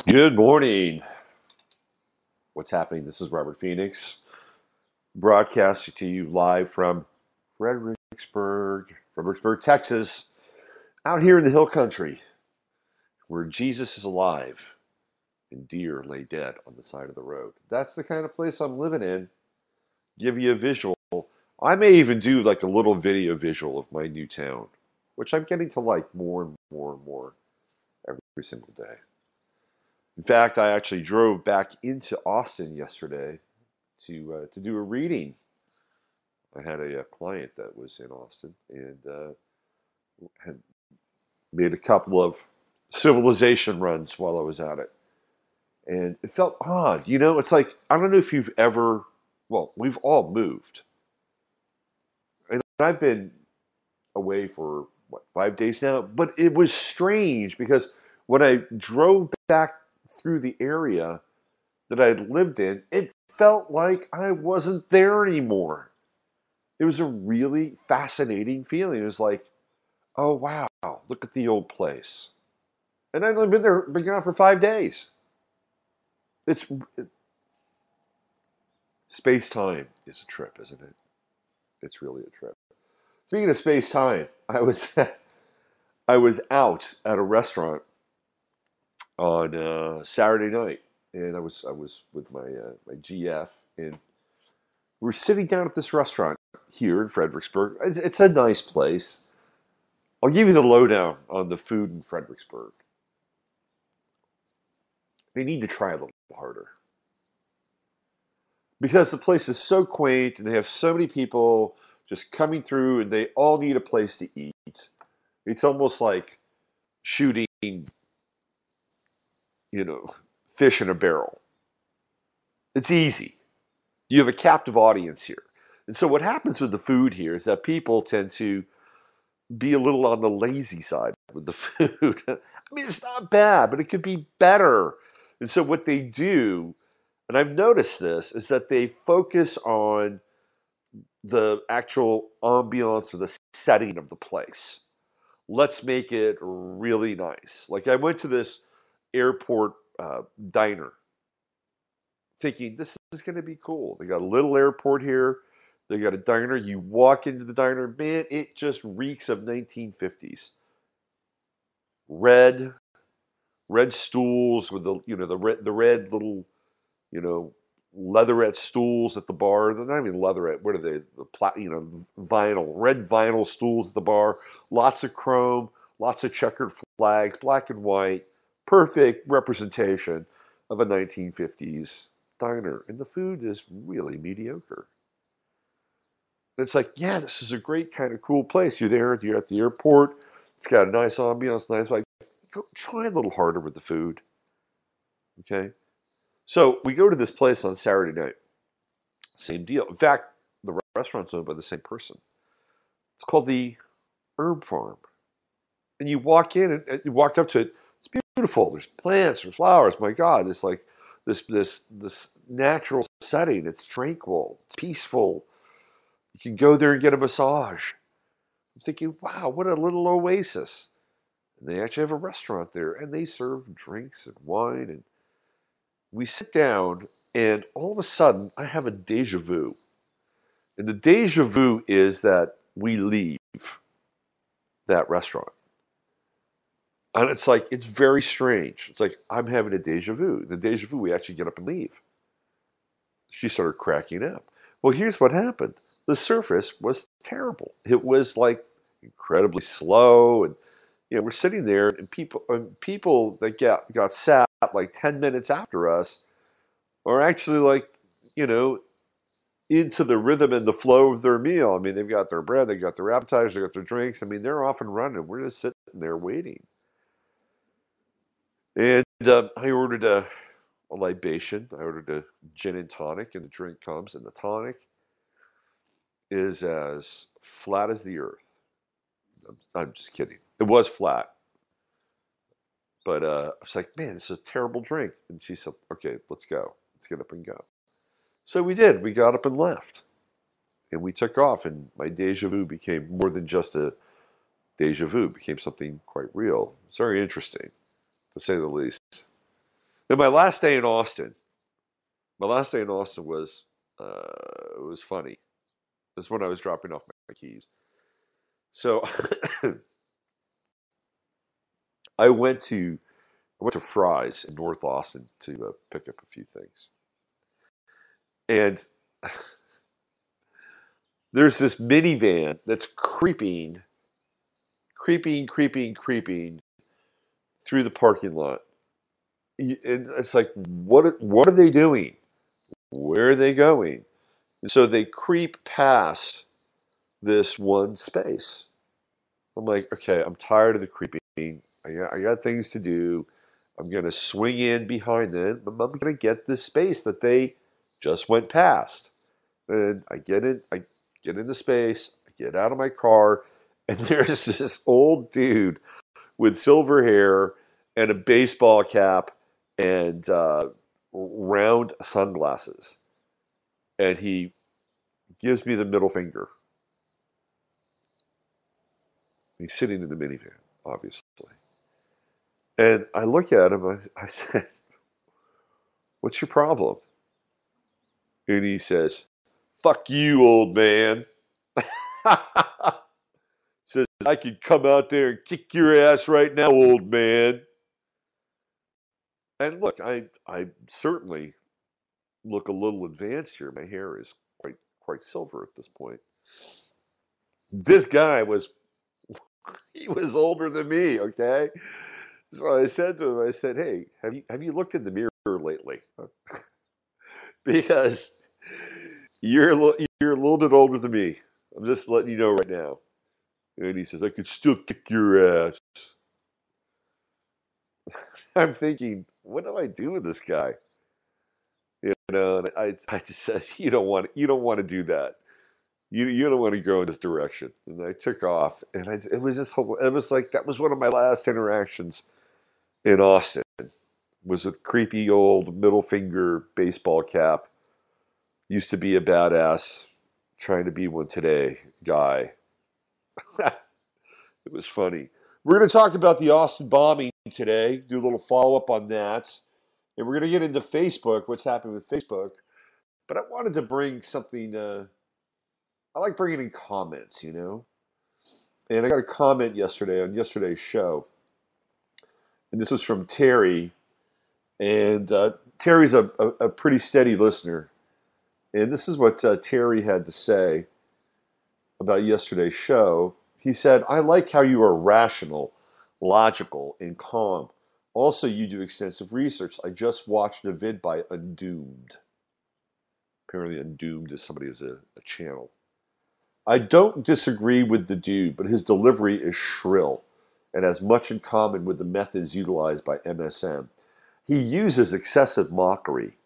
Good morning. What's happening? This is Robert Phoenix, broadcasting to you live from Fredericksburg, Texas, out here in the hill country, where Jesus is alive and deer lay dead on the side of the road. That's the kind of place I'm living in. Give you a visual. I may even do like a little video visual of my new town, which I'm getting to like more and more and more every single day. In fact, I actually drove back into Austin yesterday to do a reading. I had a client that was in Austin and had made a couple of civilization runs while I was at it, and it felt odd. It's like I don't know if you've ever. Well, we've all moved, and I've been away for what 5 days now, but it was strange because when I drove back through the area that I'd lived in, it felt like I wasn't there anymore. It was a really fascinating feeling. It was like, oh wow, look at the old place. And I've only been gone for 5 days. It's Space time is a trip, isn't it? It's really a trip. Speaking of space time, I was I was out at a restaurant on Saturday night, and I was with my GF, and we were sitting down at this restaurant here in Fredericksburg. It's a nice place. I'll give you the lowdown on the food in Fredericksburg. They need to try a little harder because the place is so quaint and they have so many people just coming through and they all need a place to eat. It's almost like shooting, fish in a barrel. It's easy. You have a captive audience here. And so what happens with the food here is that people tend to be a little on the lazy side with the food. I mean, it's not bad, but it could be better. And so what they do, and I've noticed this, is that they focus on the actual ambiance or the setting of the place. Let's make it really nice. Like I went to this airport diner thinking this is going to be cool. They got a little airport here. They got a diner. You walk into the diner, man, it just reeks of 1950s. Red, red stools with the red little you know leatherette stools at the bar. They're not even leatherette. What are they? Vinyl, red vinyl stools at the bar. Lots of chrome, lots of checkered flags, black and white. Perfect representation of a 1950s diner, and the food is really mediocre. And it's like, yeah, this is a great kind of cool place. You're at the airport. It's got a nice ambiance, nice like. Go try a little harder with the food, okay? So we go to this place on Saturday night. Same deal. In fact, the restaurant's owned by the same person. It's called the Herb Farm, and you walk in and you walk up to it. It's beautiful. There's plants, there's flowers. My God, it's like this natural setting. It's tranquil. It's peaceful. You can go there and get a massage. I'm thinking, wow, what a little oasis. And they actually have a restaurant there, and they serve drinks and wine. And we sit down, and all of a sudden, I have a deja vu. And the deja vu is that we leave that restaurant. And it's like, it's very strange. It's like, I'm having a deja vu. The deja vu, we actually get up and leave. She started cracking up. Well, here's what happened. The service was terrible. It was like incredibly slow, and we're sitting there, and people that got sat like 10 minutes after us are actually like, into the rhythm and the flow of their meal. I mean, they've got their bread, they've got their appetizers, they've got their drinks. I mean, they're off and running. We're just sitting there waiting. And I ordered a libation. I ordered a gin and tonic, and the drink comes, and the tonic is as flat as the earth. I'm just kidding. It was flat. But I was like, man, this is a terrible drink. And she said, okay, let's go. Let's get up and go. So we did. We got up and left. And we took off. And my deja vu became more than just a deja vu. It became something quite real. It's very interesting, to say the least. Then my last day in Austin was it was funny. This is when I was dropping off my keys. So I went to Fry's in North Austin to pick up a few things, and there's this minivan that's creeping through the parking lot. And it's like, what are they doing? Where are they going? And so they creep past this one space. I'm like, okay, I'm tired of the creeping. I got things to do. I'm gonna swing in behind them. I'm gonna get this space that they just went past. And I get into space, I get out of my car, and there's this old dude with silver hair and a baseball cap and round sunglasses. And he gives me the middle finger. He's sitting in the minivan, obviously. And I look at him, I said, "What's your problem?" And he says, "Fuck you, old man." Says, "I could come out there and kick your ass right now, old man." And look, I certainly look a little advanced here. My hair is quite silver at this point. This guy was he was older than me, okay? So I said to him, I said, "Hey, have you looked in the mirror lately? Because you're a little bit older than me. I'm just letting you know right now." And he says, "I could still kick your ass." I'm thinking, what do I do with this guy? You know, and I just said, you don't want to do that. You don't want to go in this direction. And I took off, and it was just it was like that was one of my last interactions in Austin. Was with creepy old middle finger baseball cap. Used to be a badass, trying to be one today guy. It was funny. We're going to talk about the Austin bombing today, do a little follow up on that. And we're going to get into Facebook, what's happening with Facebook. But I wanted to bring something, I like bringing in comments, you know? And I got a comment yesterday on yesterday's show. And this was from Terry. And Terry's a pretty steady listener. And this is what Terry had to say about yesterday's show. He said, "I like how you are rational, logical, and calm. Also, you do extensive research. I just watched a vid by Undoomed." Apparently, Undoomed is somebody who's a channel. "I don't disagree with the dude, but his delivery is shrill and has much in common with the methods utilized by MSM. He uses excessive mockery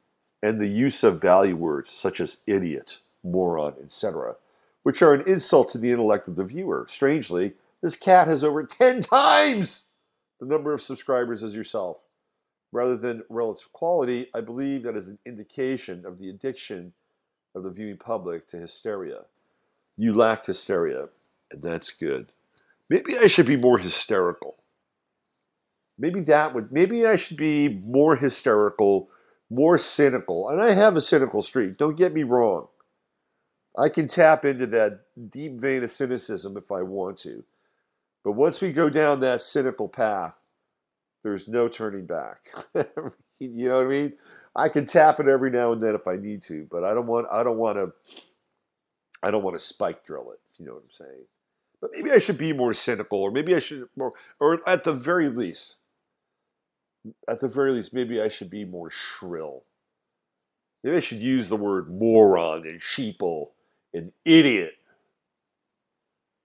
and the use of value words such as idiot, moron, etc., which are an insult to the intellect of the viewer. Strangely, this cat has over 10 times the number of subscribers as yourself. Rather than relative quality, I believe that is an indication of the addiction of the viewing public to hysteria. You lack hysteria, and that's good. Maybe I should be more hysterical. Maybe I should be more hysterical, more cynical. And I have a cynical streak, don't get me wrong. I can tap into that deep vein of cynicism if I want to. But once we go down that cynical path, there's no turning back. You know what I mean? I can tap it every now and then if I need to, but I don't want to spike drill it, if you know what I'm saying. But maybe I should be more cynical, or maybe I should more, or at the very least, maybe I should be more shrill. Maybe I should use the word moron and sheeple and idiot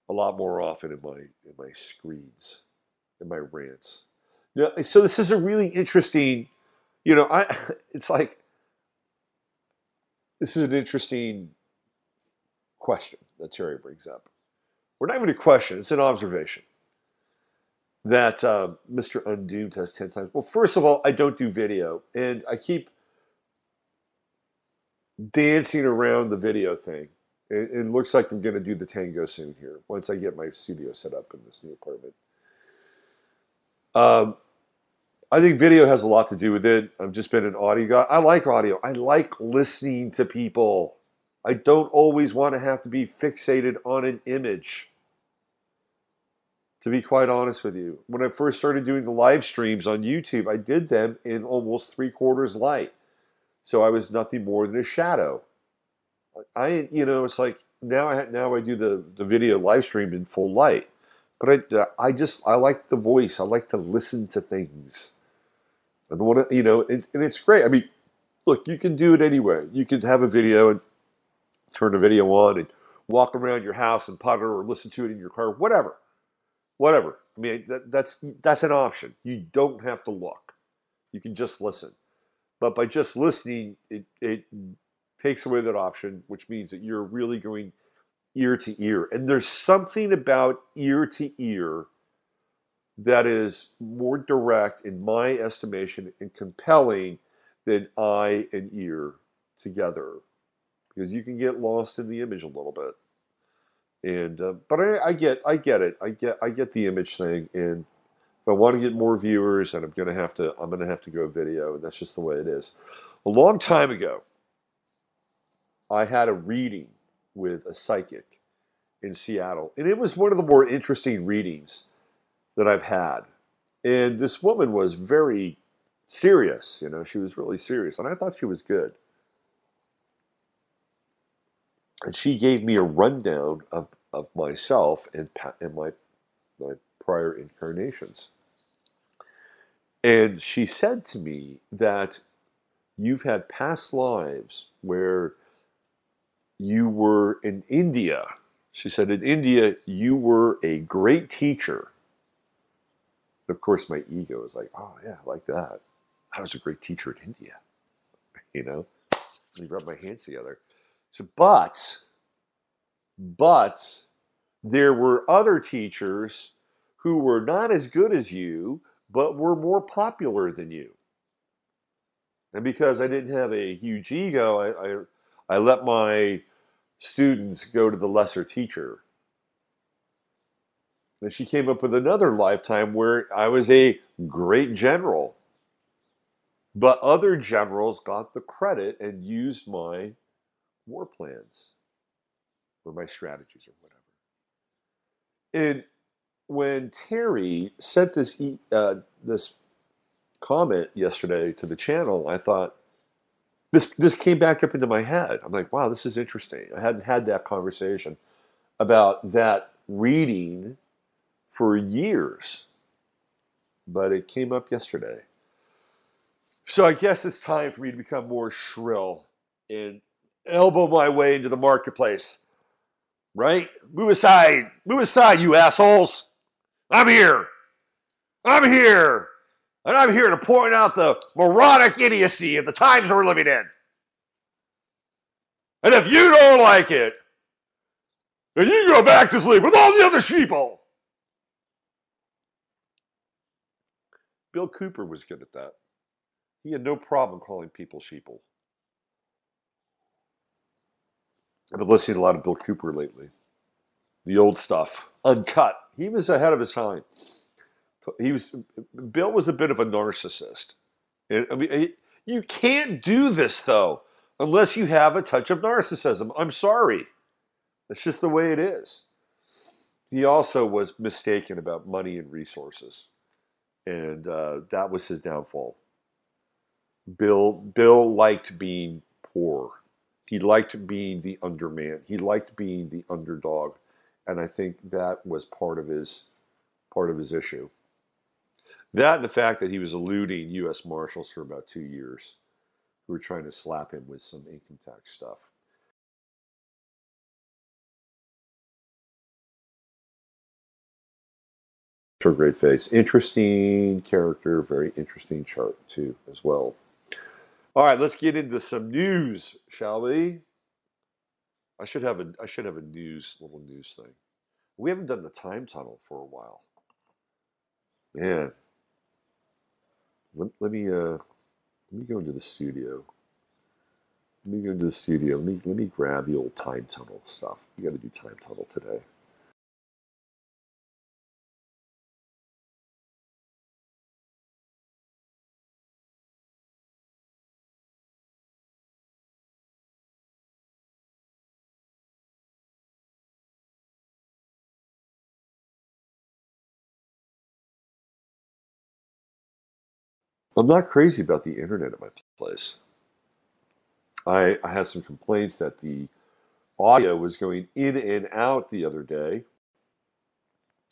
a lot more often in my screeds, in my rants. Yeah, so this is a really interesting, it's like this is an interesting question that Terry brings up. We're not even a question; it's an observation that Mr. Undoomed has 10 times. Well, first of all, I don't do video, and I keep dancing around the video thing. It looks like I'm going to do the tango soon here once I get my studio set up in this new apartment. I think video has a lot to do with it. I've just been an audio guy. I like audio. I like listening to people. I don't always want to have to be fixated on an image, to be quite honest with you. When I first started doing the live streams on YouTube, I did them in almost three-quarters light. So I was nothing more than a shadow. It's like now I do the video live stream in full light. But I like the voice. I like to listen to things. I don't want to, and it's great. I mean, look, you can do it anyway. You can have a video and turn the video on and walk around your house and putter or listen to it in your car, whatever. Whatever. I mean, that's an option. You don't have to look. You can just listen. But by just listening, it takes away that option, which means that you're really going ear to ear. And there's something about ear to ear that is more direct, in my estimation, and compelling than eye and ear together, because you can get lost in the image a little bit. And but I get it. I get the image thing. And if I want to get more viewers, and I'm gonna have to go video, and that's just the way it is. A long time ago, I had a reading with a psychic in Seattle, and it was one of the more interesting readings that I've had. And this woman was very serious. She was really serious, and I thought she was good. And she gave me a rundown of myself and my prior incarnations. And she said to me that you've had past lives where you were in India. She said in India you were a great teacher. Of course, my ego was like, oh yeah, I like that. I was a great teacher in India. And rubbed my hands together. So, but there were other teachers who were not as good as you, but were more popular than you. And because I didn't have a huge ego, I let my students go to the lesser teacher. And she came up with another lifetime where I was a great general. But other generals got the credit and used my war plans or my strategies or whatever. And when Terry sent this comment yesterday to the channel, I thought, this came back up into my head. I'm like, wow, this is interesting. I hadn't had that conversation about that reading for years, but it came up yesterday. So I guess it's time for me to become more shrill and elbow my way into the marketplace. Right? Move aside, you assholes. I'm here. And I'm here to point out the moronic idiocy of the times we're living in. And if you don't like it, then you go back to sleep with all the other sheeple. Bill Cooper was good at that. He had no problem calling people sheeple. I've been listening to a lot of Bill Cooper lately. The old stuff, uncut. He was ahead of his time. Bill was a bit of a narcissist. I mean, you can't do this though unless you have a touch of narcissism. I'm sorry. That's just the way it is. He also was mistaken about money and resources, and that was his downfall. Bill liked being poor. He liked being the underman. He liked being the underdog, and I think that was part of his issue. That and the fact that he was eluding U.S. Marshals for about 2 years, who were trying to slap him with some income tax stuff. Great face. Interesting character, very interesting chart too, as well. All right, let's get into some news, shall we? I should have a little news thing. We haven't done the time tunnel for a while. Man. Let me go into the studio. Let me grab the old time tunnel stuff. We got to do time tunnel today. I'm not crazy about the internet at my place. I had some complaints that the audio was going in and out the other day,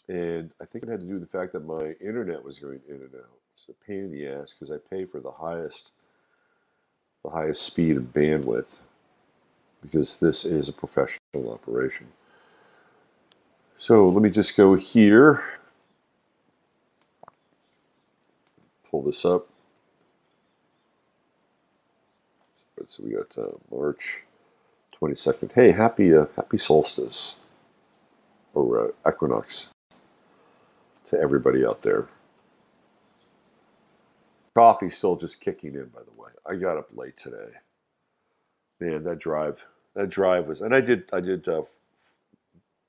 and I think it had to do with the fact that my internet was going in and out. It's a pain in the ass because I pay for the highest speed and bandwidth because this is a professional operation. So let me just go here, pull this up. So we got March 22nd. Hey, happy solstice or equinox to everybody out there. Coffee's still just kicking in, by the way. I got up late today. Man, that drive was, and I did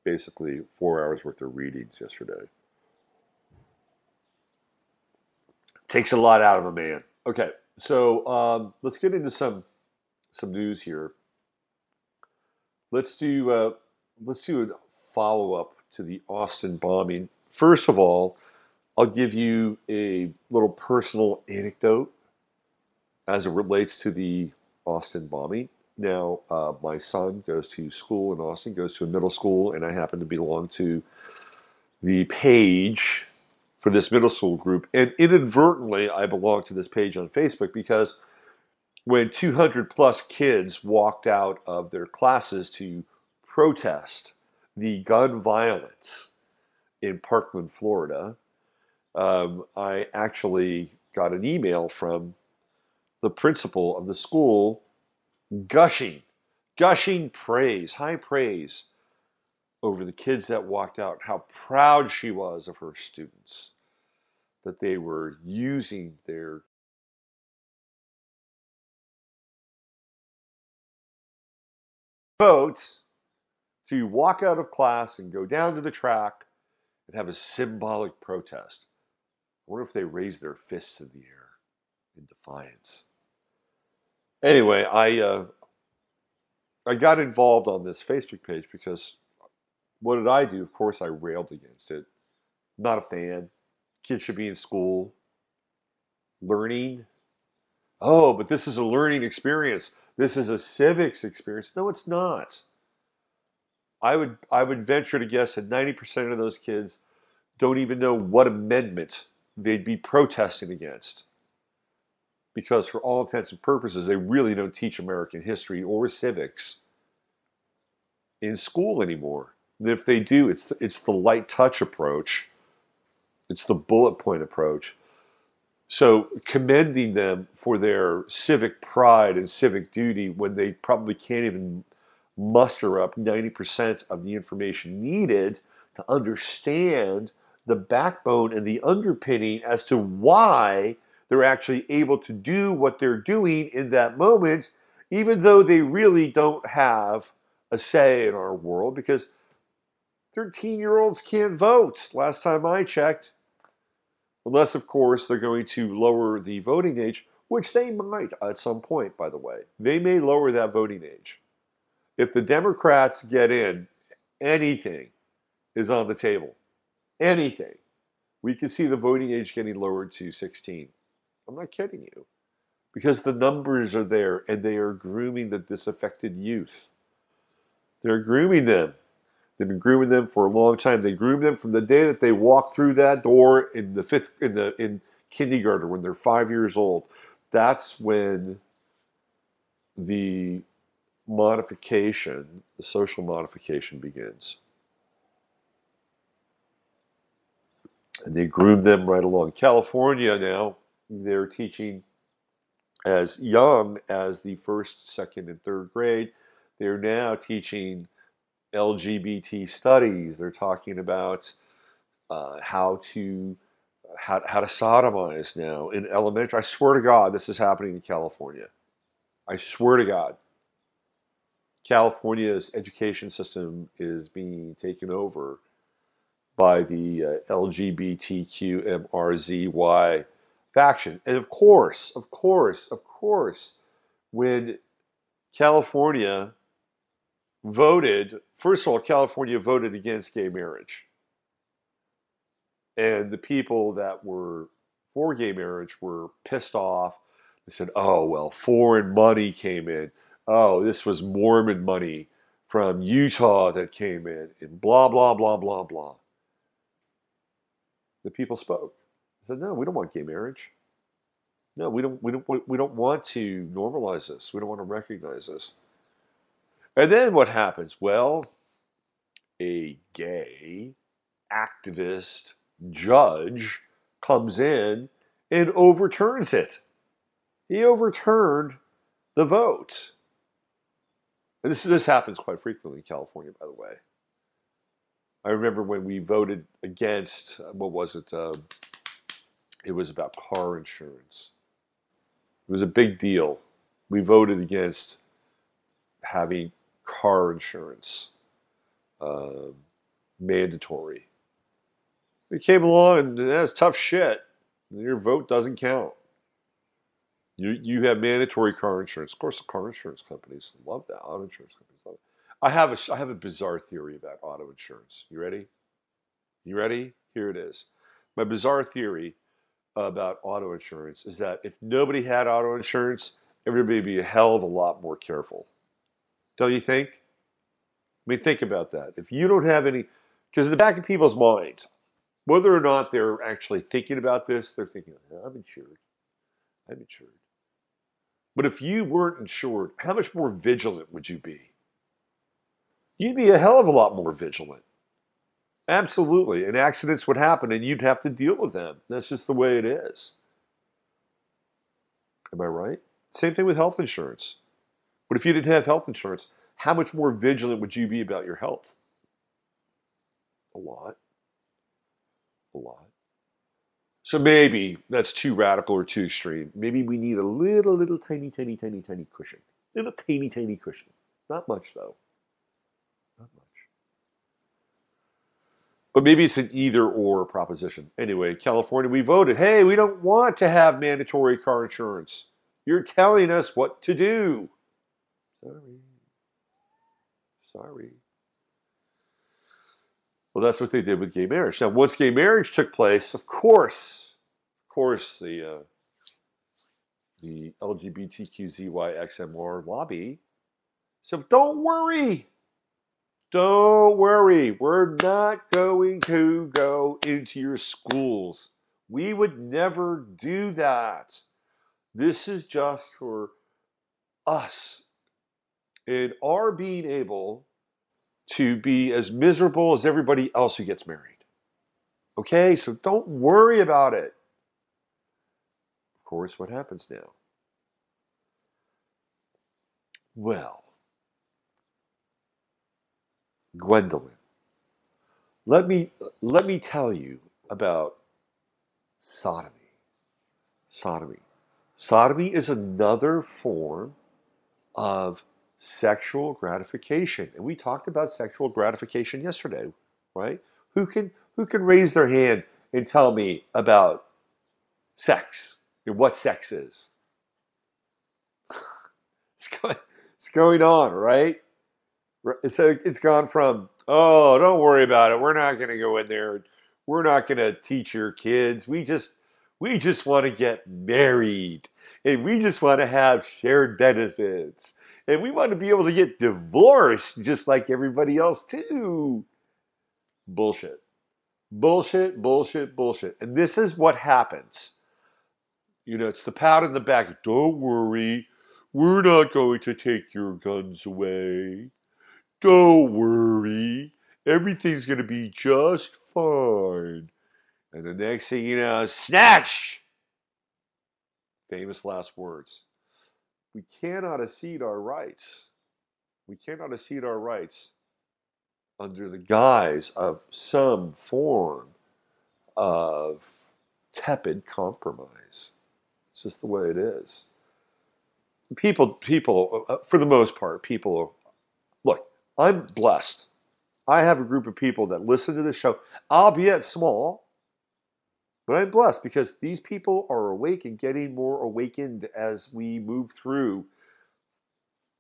basically 4 hours worth of readings yesterday. Takes a lot out of a man. Okay, so let's get into some news here. Let's do a follow up to the Austin bombing. First of all, I'll give you a little personal anecdote as it relates to the Austin bombing. Now, my son goes to school in Austin, goes to a middle school, and I happen to belong to the page for this middle school group. And inadvertently, I belong to this page on Facebook because when 200 plus kids walked out of their classes to protest the gun violence in Parkland, Florida, I actually got an email from the principal of the school gushing praise, high praise over the kids that walked out, how proud she was of her students, that they were using their votes to walk out of class and go down to the track and have a symbolic protest. I wonder if they raised their fists in the air in defiance. Anyway, I got involved on this Facebook page because what did I do? Of course, I railed against it. Not a fan. Kids should be in school, learning. Oh, but this is a learning experience. This is a civics experience. No, it's not. I would venture to guess that 90% of those kids don't even know what amendment they'd be protesting against. Because for all intents and purposes, they really don't teach American history or civics in school anymore. And if they do, it's the light touch approach. It's the bullet point approach. So commending them for their civic pride and civic duty when they probably can't even muster up 90% of the information needed to understand the backbone and the underpinning as to why they're actually able to do what they're doing in that moment, even though they really don't have a say in our world, because 13-year-olds can't vote, last time I checked. Unless, of course, they're going to lower the voting age, which they might at some point, by the way. They may lower that voting age. If the Democrats get in, anything is on the table. Anything. We could see the voting age getting lowered to 16. I'm not kidding you. Because the numbers are there and they are grooming the disaffected youth. They're grooming them. They've been grooming them for a long time. They groom them from the day that they walk through that door in kindergarten when they're 5 years old. That's when the modification, the social modification begins. And they groom them right along. California now, they're teaching as young as the first, second, and third grade. They're now teaching LGBT studies. They're talking about how to sodomize now in elementary. I swear to God, this is happening in California. I swear to God. California's education system is being taken over by the LGBTQMRZY faction. And of course, when California voted, first of all, California voted against gay marriage. And the people that were for gay marriage were pissed off. They said, oh, well, foreign money came in. Oh, this was Mormon money from Utah that came in, and blah, blah, blah, blah, blah. The people spoke. They said, no, we don't want gay marriage. No, we don't want to normalize this. We don't want to recognize this. And then what happens? Well, a gay activist judge comes in and overturns it. He overturned the vote. And this happens quite frequently in California, by the way. I remember when we voted against, what was it? It was about car insurance. It was a big deal. We voted against having car insurance mandatory. We came along and that's tough shit. Your vote doesn't count. You have mandatory car insurance. Of course, the car insurance companies love that. Auto insurance companies love it. I have a bizarre theory about auto insurance. You ready? You ready? Here it is. My bizarre theory about auto insurance is that if nobody had auto insurance, everybody would be a hell of a lot more careful. Don't you think? I mean, think about that. If you don't have any, because in the back of people's minds, whether or not they're actually thinking about this, they're thinking, oh, I'm insured. I'm insured. But if you weren't insured, how much more vigilant would you be? You'd be a hell of a lot more vigilant. Absolutely. And accidents would happen and you'd have to deal with them. That's just the way it is. Am I right? Same thing with health insurance. But if you didn't have health insurance, how much more vigilant would you be about your health? A lot. A lot. So maybe that's too radical or too extreme. Maybe we need a little tiny cushion. Little tiny cushion. Not much though. Not much. But maybe it's an either or proposition. Anyway, California, we voted. Hey, we don't want to have mandatory car insurance. You're telling us what to do. Sorry. Well, that's what they did with gay marriage. Now, once gay marriage took place, of course, the LGBTQZYXMR lobby said, don't worry. We're not going to go into your schools. We would never do that. This is just for us and our being able to be as miserable as everybody else who gets married. Okay, so don't worry about it. Of course, what happens now? Well, Gwendolyn, let me tell you about sodomy. Sodomy is another form of sexual gratification. And we talked about sexual gratification yesterday, right? Who can raise their hand and tell me about sex and what sex is? It's going on, right? So it's gone from, oh, don't worry about it. We're not going to go in there. We're not going to teach your kids. We just want to get married. And we just want to have shared benefits. And we want to be able to get divorced just like everybody else too. Bullshit. And this is what happens. You know, it's the pat on the back. Don't worry. We're not going to take your guns away. Don't worry. Everything's going to be just fine. And the next thing you know, snatch! Famous last words. We cannot accede our rights. We cannot accede our rights under the guise of some form of tepid compromise. It's just the way it is. People, for the most part, look, I'm blessed. I have a group of people that listen to this show, albeit small, but I'm blessed because these people are awake and getting more awakened as we move through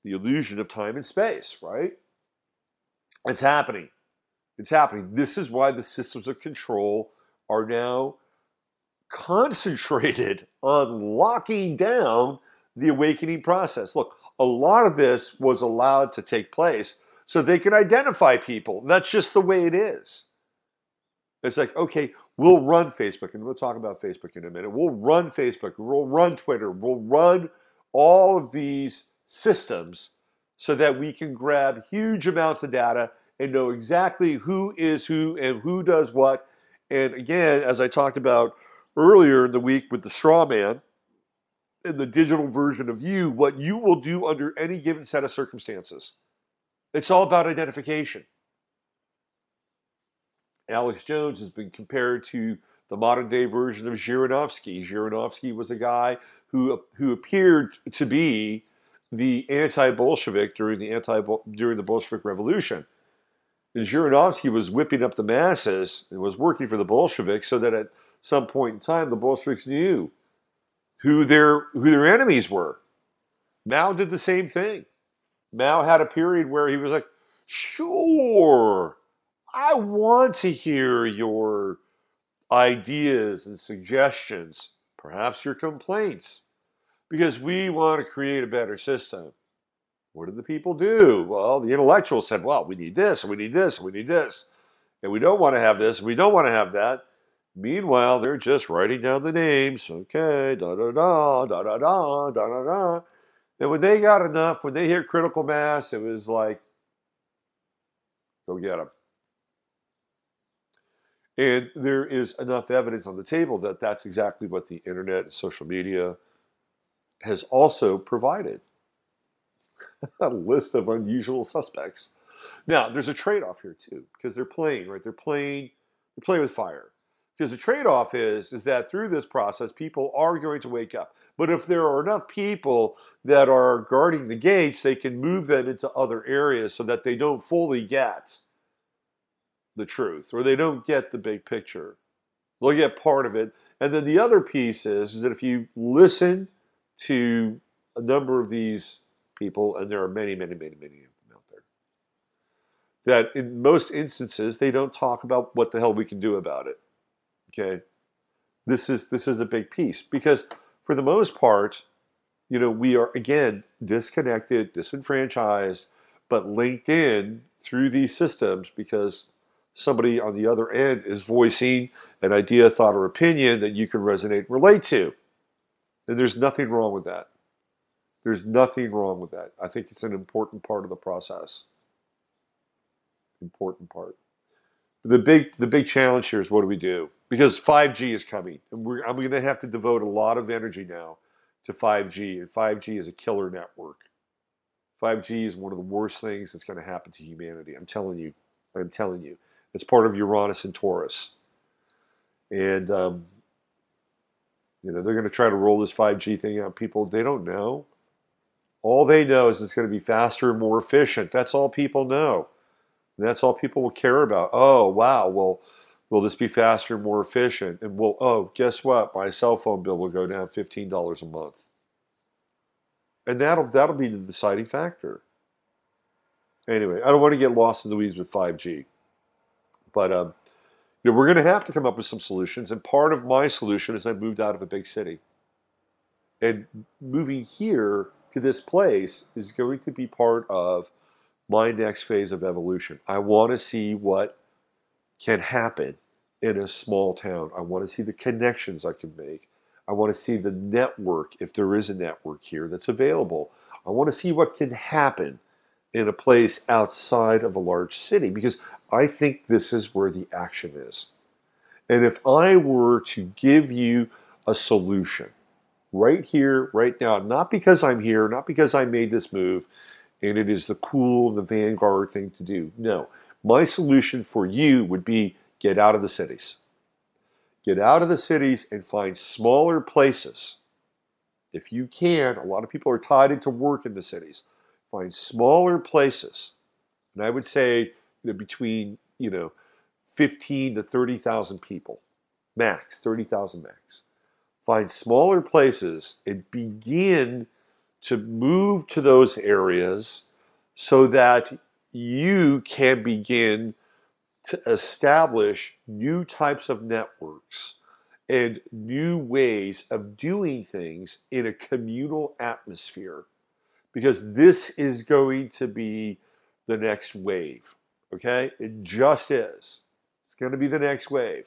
the illusion of time and space, right? It's happening. This is why the systems of control are now concentrated on locking down the awakening process. Look, a lot of this was allowed to take place so they could identify people. That's just the way it is. It's like, okay, we'll run Facebook, and we'll talk about Facebook in a minute. We'll run Facebook, we'll run Twitter, we'll run all of these systems so that we can grab huge amounts of data and know exactly who is who and who does what. And again, as I talked about earlier in the week with the straw man, in the digital version of you, what you will do under any given set of circumstances. It's all about identification. Alex Jones has been compared to the modern day version of Zhirinovsky. Zhirinovsky was a guy who appeared to be the anti-Bolshevik during the Bolshevik Revolution. And Zhirinovsky was whipping up the masses and was working for the Bolsheviks so that at some point in time the Bolsheviks knew who their enemies were. Mao did the same thing. Mao had a period where he was like, sure, I want to hear your ideas and suggestions, perhaps your complaints, because we want to create a better system. What did the people do? Well, the intellectuals said, well, we need this, and we need this, and we need this, and we don't want to have this, and we don't want to have that. Meanwhile, they're just writing down the names. Okay, da-da-da, da-da-da, da-da-da. And when they got enough, when they hit critical mass, it was like, go get them. And there is enough evidence on the table that that's exactly what the internet and social media has also provided. A list of unusual suspects. Now, there's a trade-off here too, because they're playing, right? They're playing with fire. Because the trade-off is that through this process, people are going to wake up. But if there are enough people that are guarding the gates, they can move them into other areas so that they don't fully get the truth, or they don't get the big picture. They'll get part of it. And then the other piece is that if you listen to a number of these people, and there are many, many, many, many of them out there, that in most instances, they don't talk about what the hell we can do about it. Okay, this is a big piece because for the most part, we are again disconnected, disenfranchised, but linked in through these systems because somebody on the other end is voicing an idea, thought, or opinion that you can resonate and relate to. And there's nothing wrong with that. There's nothing wrong with that. I think it's an important part of the process. Important part. The big challenge here is what do we do? Because 5G is coming, and I'm going to have to devote a lot of energy now to 5G, and 5G is a killer network. 5G is one of the worst things that's going to happen to humanity. I'm telling you. It's part of Uranus and Taurus. And, they're going to try to roll this 5G thing out. People, they don't know. All they know is it's going to be faster and more efficient. That's all people know. And that's all people will care about. Oh, wow, well, will this be faster and more efficient? And guess what? My cell phone bill will go down $15 a month. And that'll be the deciding factor. Anyway, I don't want to get lost in the weeds with 5G. But we're going to have to come up with some solutions. And part of my solution is I moved out of a big city. And moving here to this place is going to be part of my next phase of evolution. I want to see what can happen in a small town. I want to see the connections I can make. I want to see the network, if there is a network here that's available. I want to see what can happen in a place outside of a large city because I think this is where the action is. And if I were to give you a solution right here, right now, not because I'm here, not because I made this move, and it is the cool, the vanguard thing to do. No, my solution for you would be get out of the cities. Get out of the cities and find smaller places. If you can, a lot of people are tied into work in the cities. Find smaller places. And I would say between, 15 to 30,000 people. Max, 30,000 max. Find smaller places and begin to move to those areas so that you can begin to establish new types of networks and new ways of doing things in a communal atmosphere, because this is going to be the next wave. Okay? It just is. It's going to be the next wave.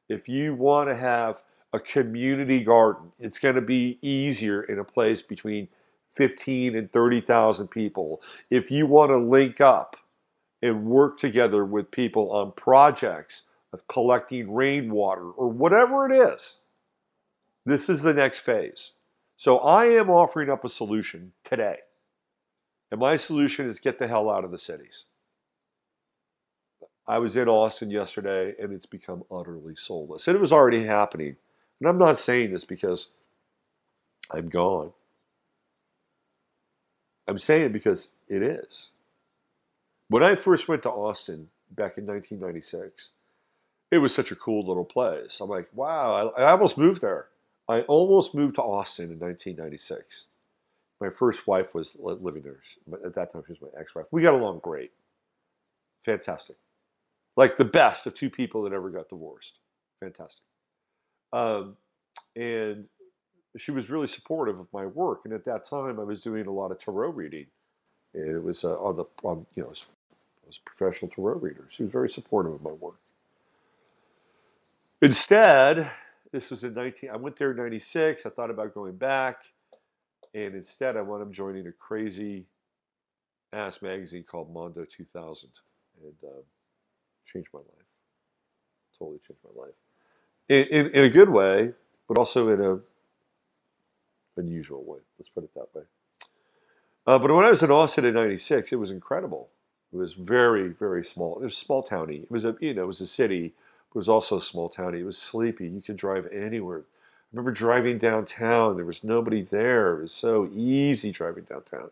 If you want to have a community garden, it's going to be easier in a place between 15 and 30,000 people. If you want to link up and work together with people on projects of collecting rainwater or whatever it is, this is the next phase. So I am offering up a solution today. And my solution is get the hell out of the cities. I was in Austin yesterday and it's become utterly soulless. And it was already happening. And I'm not saying this because I'm gone. I'm saying it because it is. When I first went to Austin back in 1996, it was such a cool little place. I'm like, wow, I almost moved there. I almost moved to Austin in 1996. My first wife was living there. At that time, she was my ex-wife. We got along great. Fantastic. Like the best of two people that ever got divorced. Fantastic. And she was really supportive of my work. And at that time, I was doing a lot of tarot reading. And it was I was a professional tarot reader. She was very supportive of my work. Instead, this was I went there in 96. I thought about going back. And instead, I wound up joining a crazy ass magazine called Mondo 2000. And changed my life. Totally changed my life. In a good way, but also in a unusual way. Let's put it that way. But when I was in Austin in 96, it was incredible. It was very, very small. It was small towny. It was a city, but it was also small towny. It was sleepy. You could drive anywhere. I remember driving downtown. There was nobody there. It was so easy driving downtown.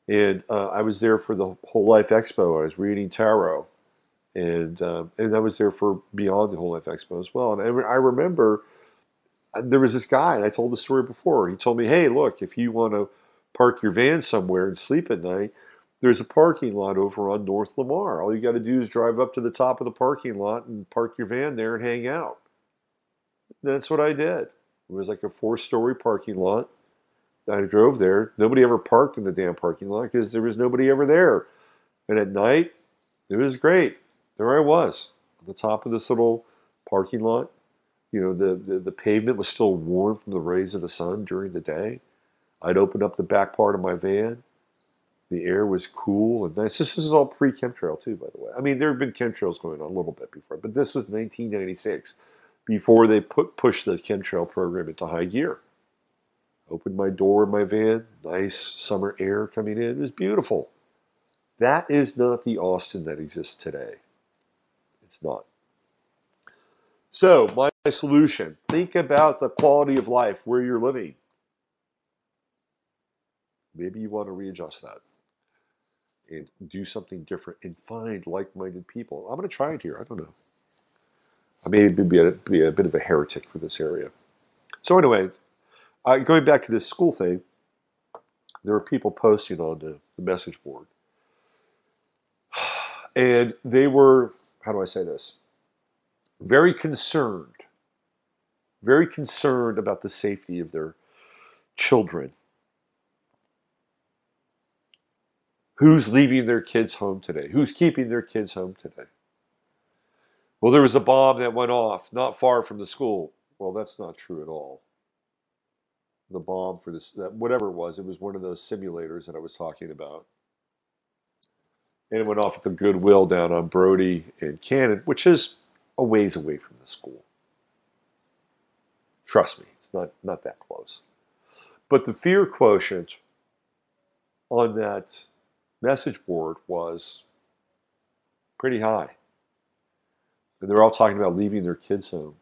And I was there for the Whole Life Expo. I was reading tarot. And I was there for Beyond the Whole Life Expo as well. And I remember there was this guy, and I told the story before. He told me, hey, look, if you want to park your van somewhere and sleep at night, there's a parking lot over on North Lamar. All you got to do is drive up to the top of the parking lot and park your van there and hang out. That's what I did. It was like a 4-story parking lot. I drove there. Nobody ever parked in the damn parking lot because there was nobody ever there. And at night, it was great. There I was on the top of this little parking lot. You know, the pavement was still warm from the rays of the sun during the day. I'd open up the back part of my van. The air was cool and nice. This is all pre-chemtrail too, by the way. I mean, there have been chemtrails going on a little bit before, but this was 1996, before they pushed the chemtrail program into high gear. Opened my door in my van, nice summer air coming in. It was beautiful. That is not the Austin that exists today. It's not. So, my solution, think about the quality of life where you're living. Maybe you want to readjust that and do something different and find like-minded people. I'm going to try it here. I don't know. I may be a bit of a heretic for this area. So anyway, going back to this school thing, there were people posting on the message board. And they were, how do I say this? Very concerned about the safety of their children. Who's leaving their kids home today? Who's keeping their kids home today? Well, there was a bomb that went off not far from the school. Well, that's not true at all. The bomb for this, whatever it was one of those simulators that I was talking about. And it went off at the Goodwill down on Brody and Cannon, which is a ways away from the school. Trust me, it's not that close. But the fear quotient on that message board was pretty high. And they're all talking about leaving their kids home.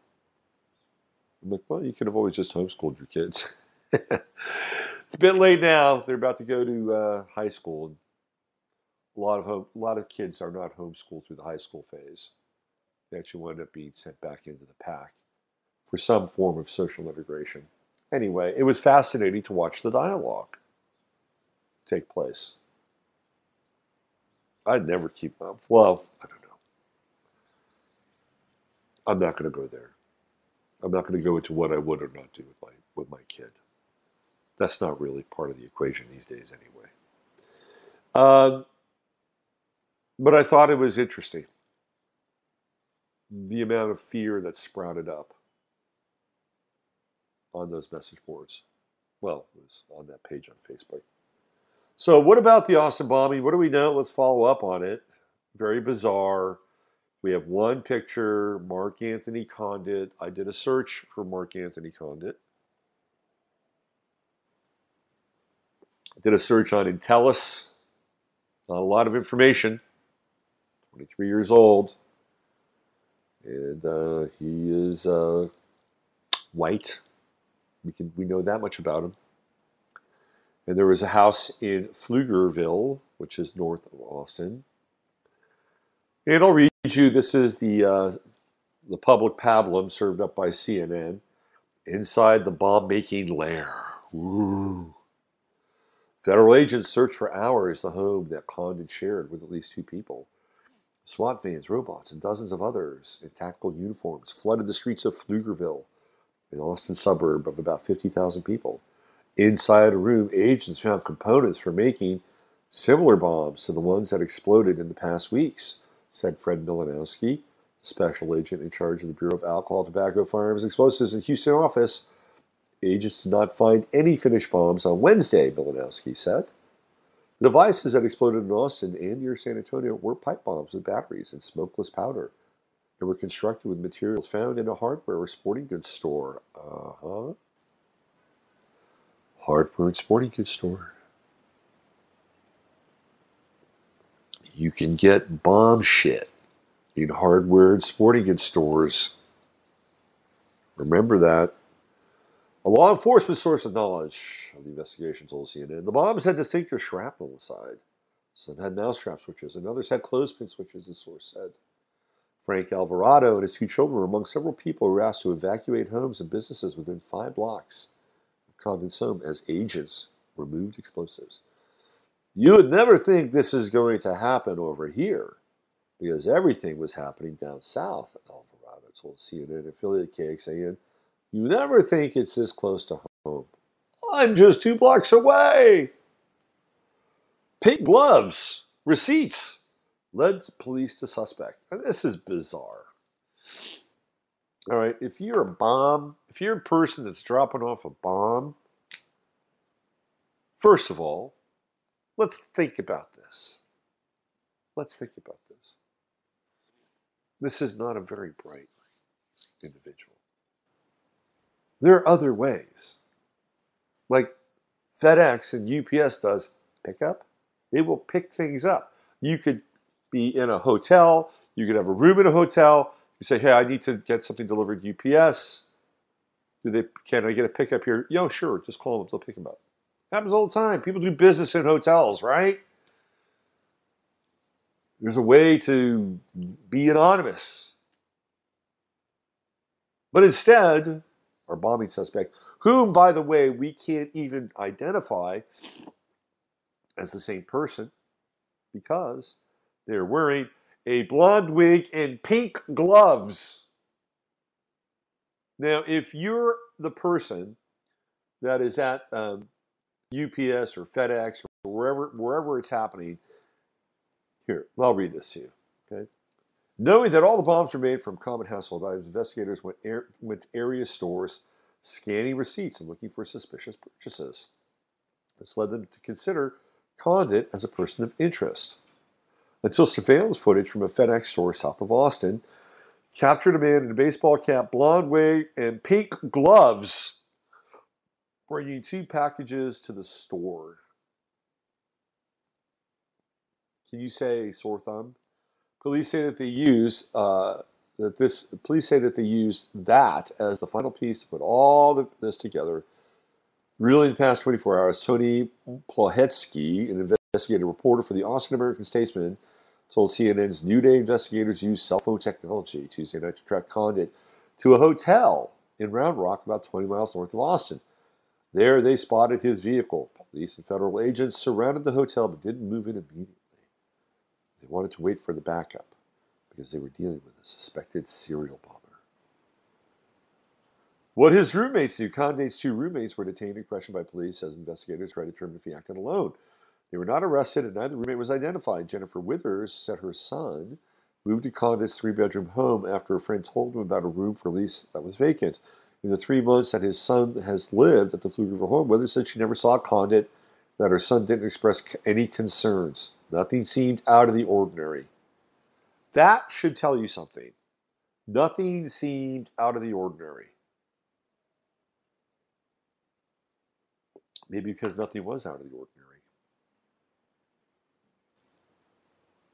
I'm like, well, you could have always just homeschooled your kids. It's a bit late now. They're about to go to high school. And a lot of kids are not homeschooled through the high school phase. They actually wind up being sent back into the pack for some form of social integration. Anyway, it was fascinating to watch the dialogue take place. I'd never keep up. Well, I don't know. I'm not going to go there. I'm not going to go into what I would or not do with my kid. That's not really part of the equation these days, anyway. Um, but I thought it was interesting the amount of fear that sprouted up on those message boards. Well, it was on that page on Facebook. So, what about the Austin bombing? What do we know? Let's follow up on it. Very bizarre. We have one picture, Mark Anthony Condit. I did a search for Mark Anthony Condit. I did a search on Intellis. Not a lot of information. 23 years old. And he is white. We know that much about him. And there was a house in Pflugerville, which is north of Austin. And I'll read you. This is the public pablum served up by CNN. Inside the bomb-making lair. Ooh. Federal agents searched for hours the home that Condit shared with at least 2 people. SWAT vans, robots, and dozens of others in tactical uniforms flooded the streets of Pflugerville, an Austin suburb of about 50,000 people. Inside a room, agents found components for making similar bombs to the ones that exploded in the past weeks, said Fred Milanowski, special agent in charge of the Bureau of Alcohol, Tobacco, Firearms, and Explosives in Houston office. Agents did not find any finished bombs on Wednesday, Milanowski said. The devices that exploded in Austin and near San Antonio were pipe bombs with batteries and smokeless powder. They were constructed with materials found in a hardware or sporting goods store. Hardware and sporting goods store. You can get bomb shit in hardware and sporting goods stores. Remember that. A law enforcement source of knowledge of the investigation told CNN the bombs had distinctive shrapnel inside. Some had mousetrap switches, and others had clothespin switches, the source said. Frank Alvarado and his 2 children were among several people who were asked to evacuate homes and businesses within 5 blocks of Condit's home as agents removed explosives. You would never think this is going to happen over here, because everything was happening down south, Alvarado told CNN affiliate KXAN. You never think it's this close to home. I'm just 2 blocks away. Pink gloves, receipts, led police to suspect. And this is bizarre. All right, if you're a person that's dropping off a bomb, first of all, let's think about this. Let's think about this. This is not a very bright individual. There are other ways. Like FedEx and UPS does pickup. They will pick things up. You could be in a hotel. You could have a room in a hotel. You say, hey, I need to get something delivered UPS. Can I get a pickup here? Yo, sure. Just call them. They'll pick them up. Happens all the time. People do business in hotels, right? There's a way to be anonymous. But instead, our bombing suspect, whom, by the way, we can't even identify as the same person because they're wearing a blonde wig and pink gloves. Now, if you're the person that is at UPS or FedEx or wherever it's happening, here, I'll read this to you. Okay. Knowing that all the bombs were made from common household items, investigators went to area stores, scanning receipts and looking for suspicious purchases. This led them to consider Condit as a person of interest. Until surveillance footage from a FedEx store south of Austin captured a man in a baseball cap, blonde wig, and pink gloves bringing 2 packages to the store. Can you say sore thumb? Police say that they used that as the final piece to put all this together. Really, in the past 24 hours, Tony Plahetsky, an investigative reporter for the Austin American-Statesman, told CNN's New Day investigators used cell phone technology Tuesday night to track Condit to a hotel in Round Rock, about 20 miles north of Austin. There, they spotted his vehicle. Police and federal agents surrounded the hotel but didn't move in immediately. They wanted to wait for the backup because they were dealing with a suspected serial bomber. What his roommates do. Condé's two roommates were detained and questioned by police as investigators tried to determine if he acted alone. They were not arrested, and neither roommate was identified. Jennifer Withers said her son moved to Condé's three-bedroom home after a friend told him about a room for lease that was vacant. In the 3 months that his son has lived at the Pflugerville home, Withers said she never saw Condé, that her son didn't express any concerns. Nothing seemed out of the ordinary. That should tell you something. Nothing seemed out of the ordinary. Maybe because nothing was out of the ordinary.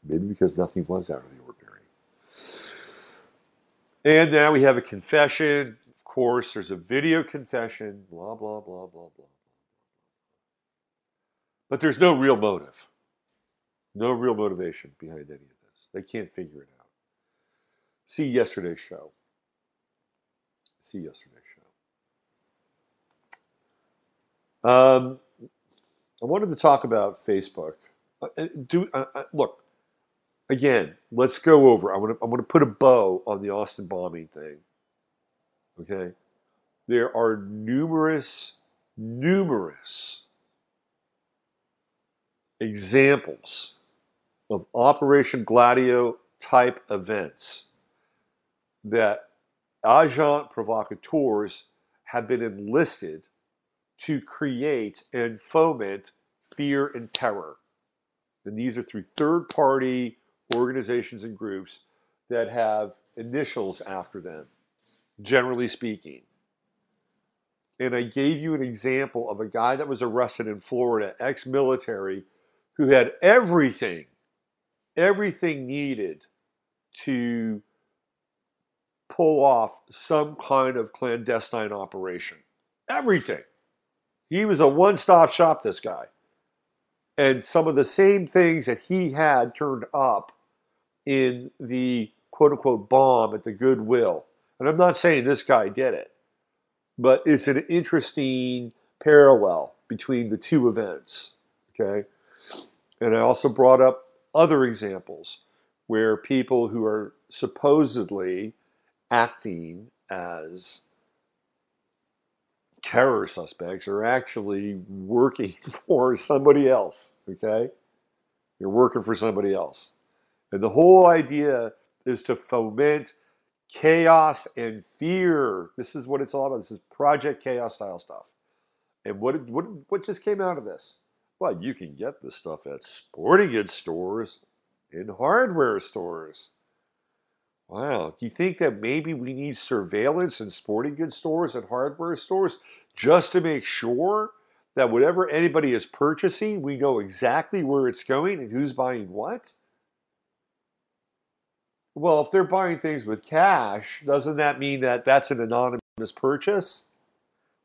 Maybe because nothing was out of the ordinary. And now we have a confession. Of course, there's a video confession. Blah, blah, blah, blah, blah. But there's no real motive. No real motivation behind any of this. They can't figure it out. See yesterday's show. See yesterday's show. I wanted to talk about Facebook. Look, again, let's go over. I want to put a bow on the Austin bombing thing. Okay? There are numerous examples of Operation Gladio type events that agent provocateurs have been enlisted to create and foment fear and terror. And these are through third-party organizations and groups that have initials after them, generally speaking. And I gave you an example of a guy that was arrested in Florida, ex-military, who had everything needed to pull off some kind of clandestine operation. Everything. He was a one-stop shop, this guy. And some of the same things that he had turned up in the quote-unquote bomb at the Goodwill. And I'm not saying this guy did it, but it's an interesting parallel between the two events, okay? And I also brought up other examples where people who are supposedly acting as terror suspects are actually working for somebody else, okay? You're working for somebody else. And the whole idea is to foment chaos and fear. This is what it's all about. This is Project Chaos style stuff. And what just came out of this? Well, you can get this stuff at sporting goods stores, in hardware stores. Wow. Do you think that maybe we need surveillance in sporting goods stores and hardware stores just to make sure that whatever anybody is purchasing, we know exactly where it's going and who's buying what? Well, if they're buying things with cash, doesn't that mean that that's an anonymous purchase?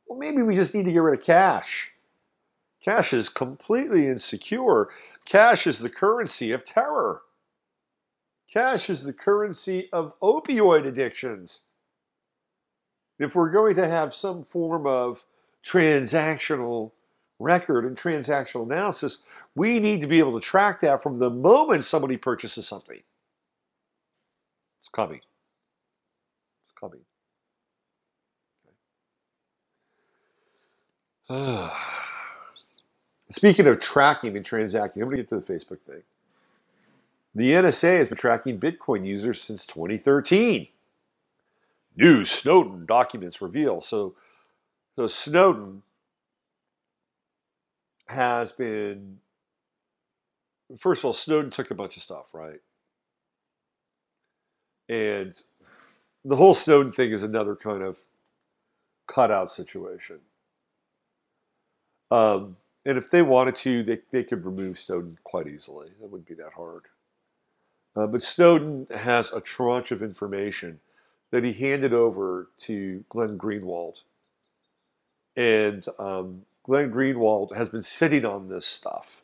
Well, maybe we just need to get rid of cash. Cash is completely insecure. Cash is the currency of terror. Cash is the currency of opioid addictions. If we're going to have some form of transactional record and transactional analysis, we need to be able to track that from the moment somebody purchases something. It's coming. It's coming. Okay. Speaking of tracking and transacting, I'm going to get to the Facebook thing. The NSA has been tracking Bitcoin users since 2013. New Snowden documents reveal. So Snowden has been, first of all, Snowden took a bunch of stuff, right? And the whole Snowden thing is another kind of cutout situation. And if they wanted to, they could remove Snowden quite easily. That wouldn't be that hard. But Snowden has a tranche of information that he handed over to Glenn Greenwald. And Glenn Greenwald has been sitting on this stuff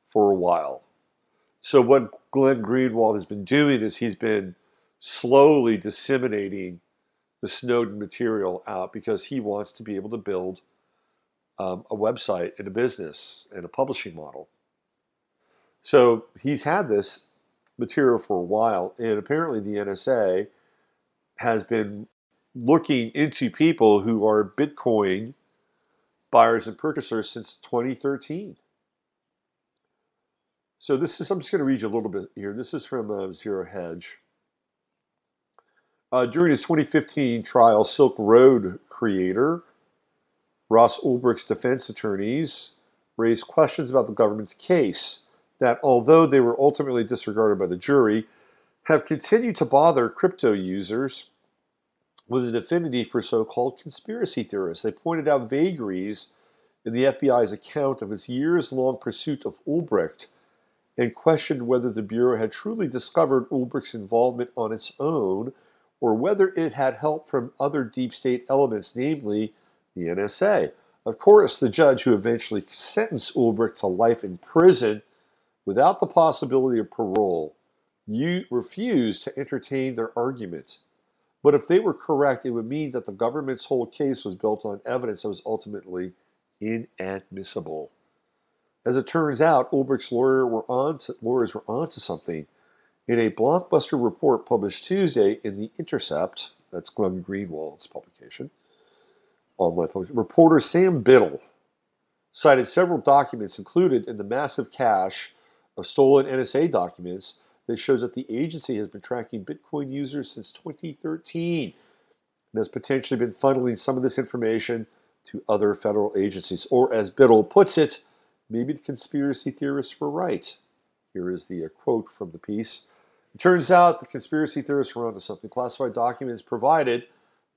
for a while. So what Glenn Greenwald has been doing is he's been slowly disseminating the Snowden material out because he wants to be able to build a website and a business and a publishing model. So he's had this material for a while, and apparently the NSA has been looking into people who are Bitcoin buyers and purchasers since 2013. So this is, I'm just going to read you a little bit here. This is from Zero Hedge. During his 2015 trial, Silk Road creator Ross Ulbricht's defense attorneys raised questions about the government's case that, although they were ultimately disregarded by the jury, have continued to bother crypto users with an affinity for so-called conspiracy theorists. They pointed out vagaries in the FBI's account of its years-long pursuit of Ulbricht and questioned whether the Bureau had truly discovered Ulbricht's involvement on its own or whether it had help from other deep state elements, namely the NSA. Of course, the judge who eventually sentenced Ulbricht to life in prison without the possibility of parole refused to entertain their argument. But if they were correct, it would mean that the government's whole case was built on evidence that was ultimately inadmissible. As it turns out, Ulbricht's lawyers were onto something. In a blockbuster report published Tuesday in The Intercept, that's Glenn Greenwald's publication, online publication, reporter Sam Biddle cited several documents included in the massive cache of stolen NSA documents that shows that the agency has been tracking Bitcoin users since 2013 and has potentially been funneling some of this information to other federal agencies. Or as Biddle puts it, maybe the conspiracy theorists were right. Here is the quote from the piece. It turns out the conspiracy theorists were onto something. Classified documents provided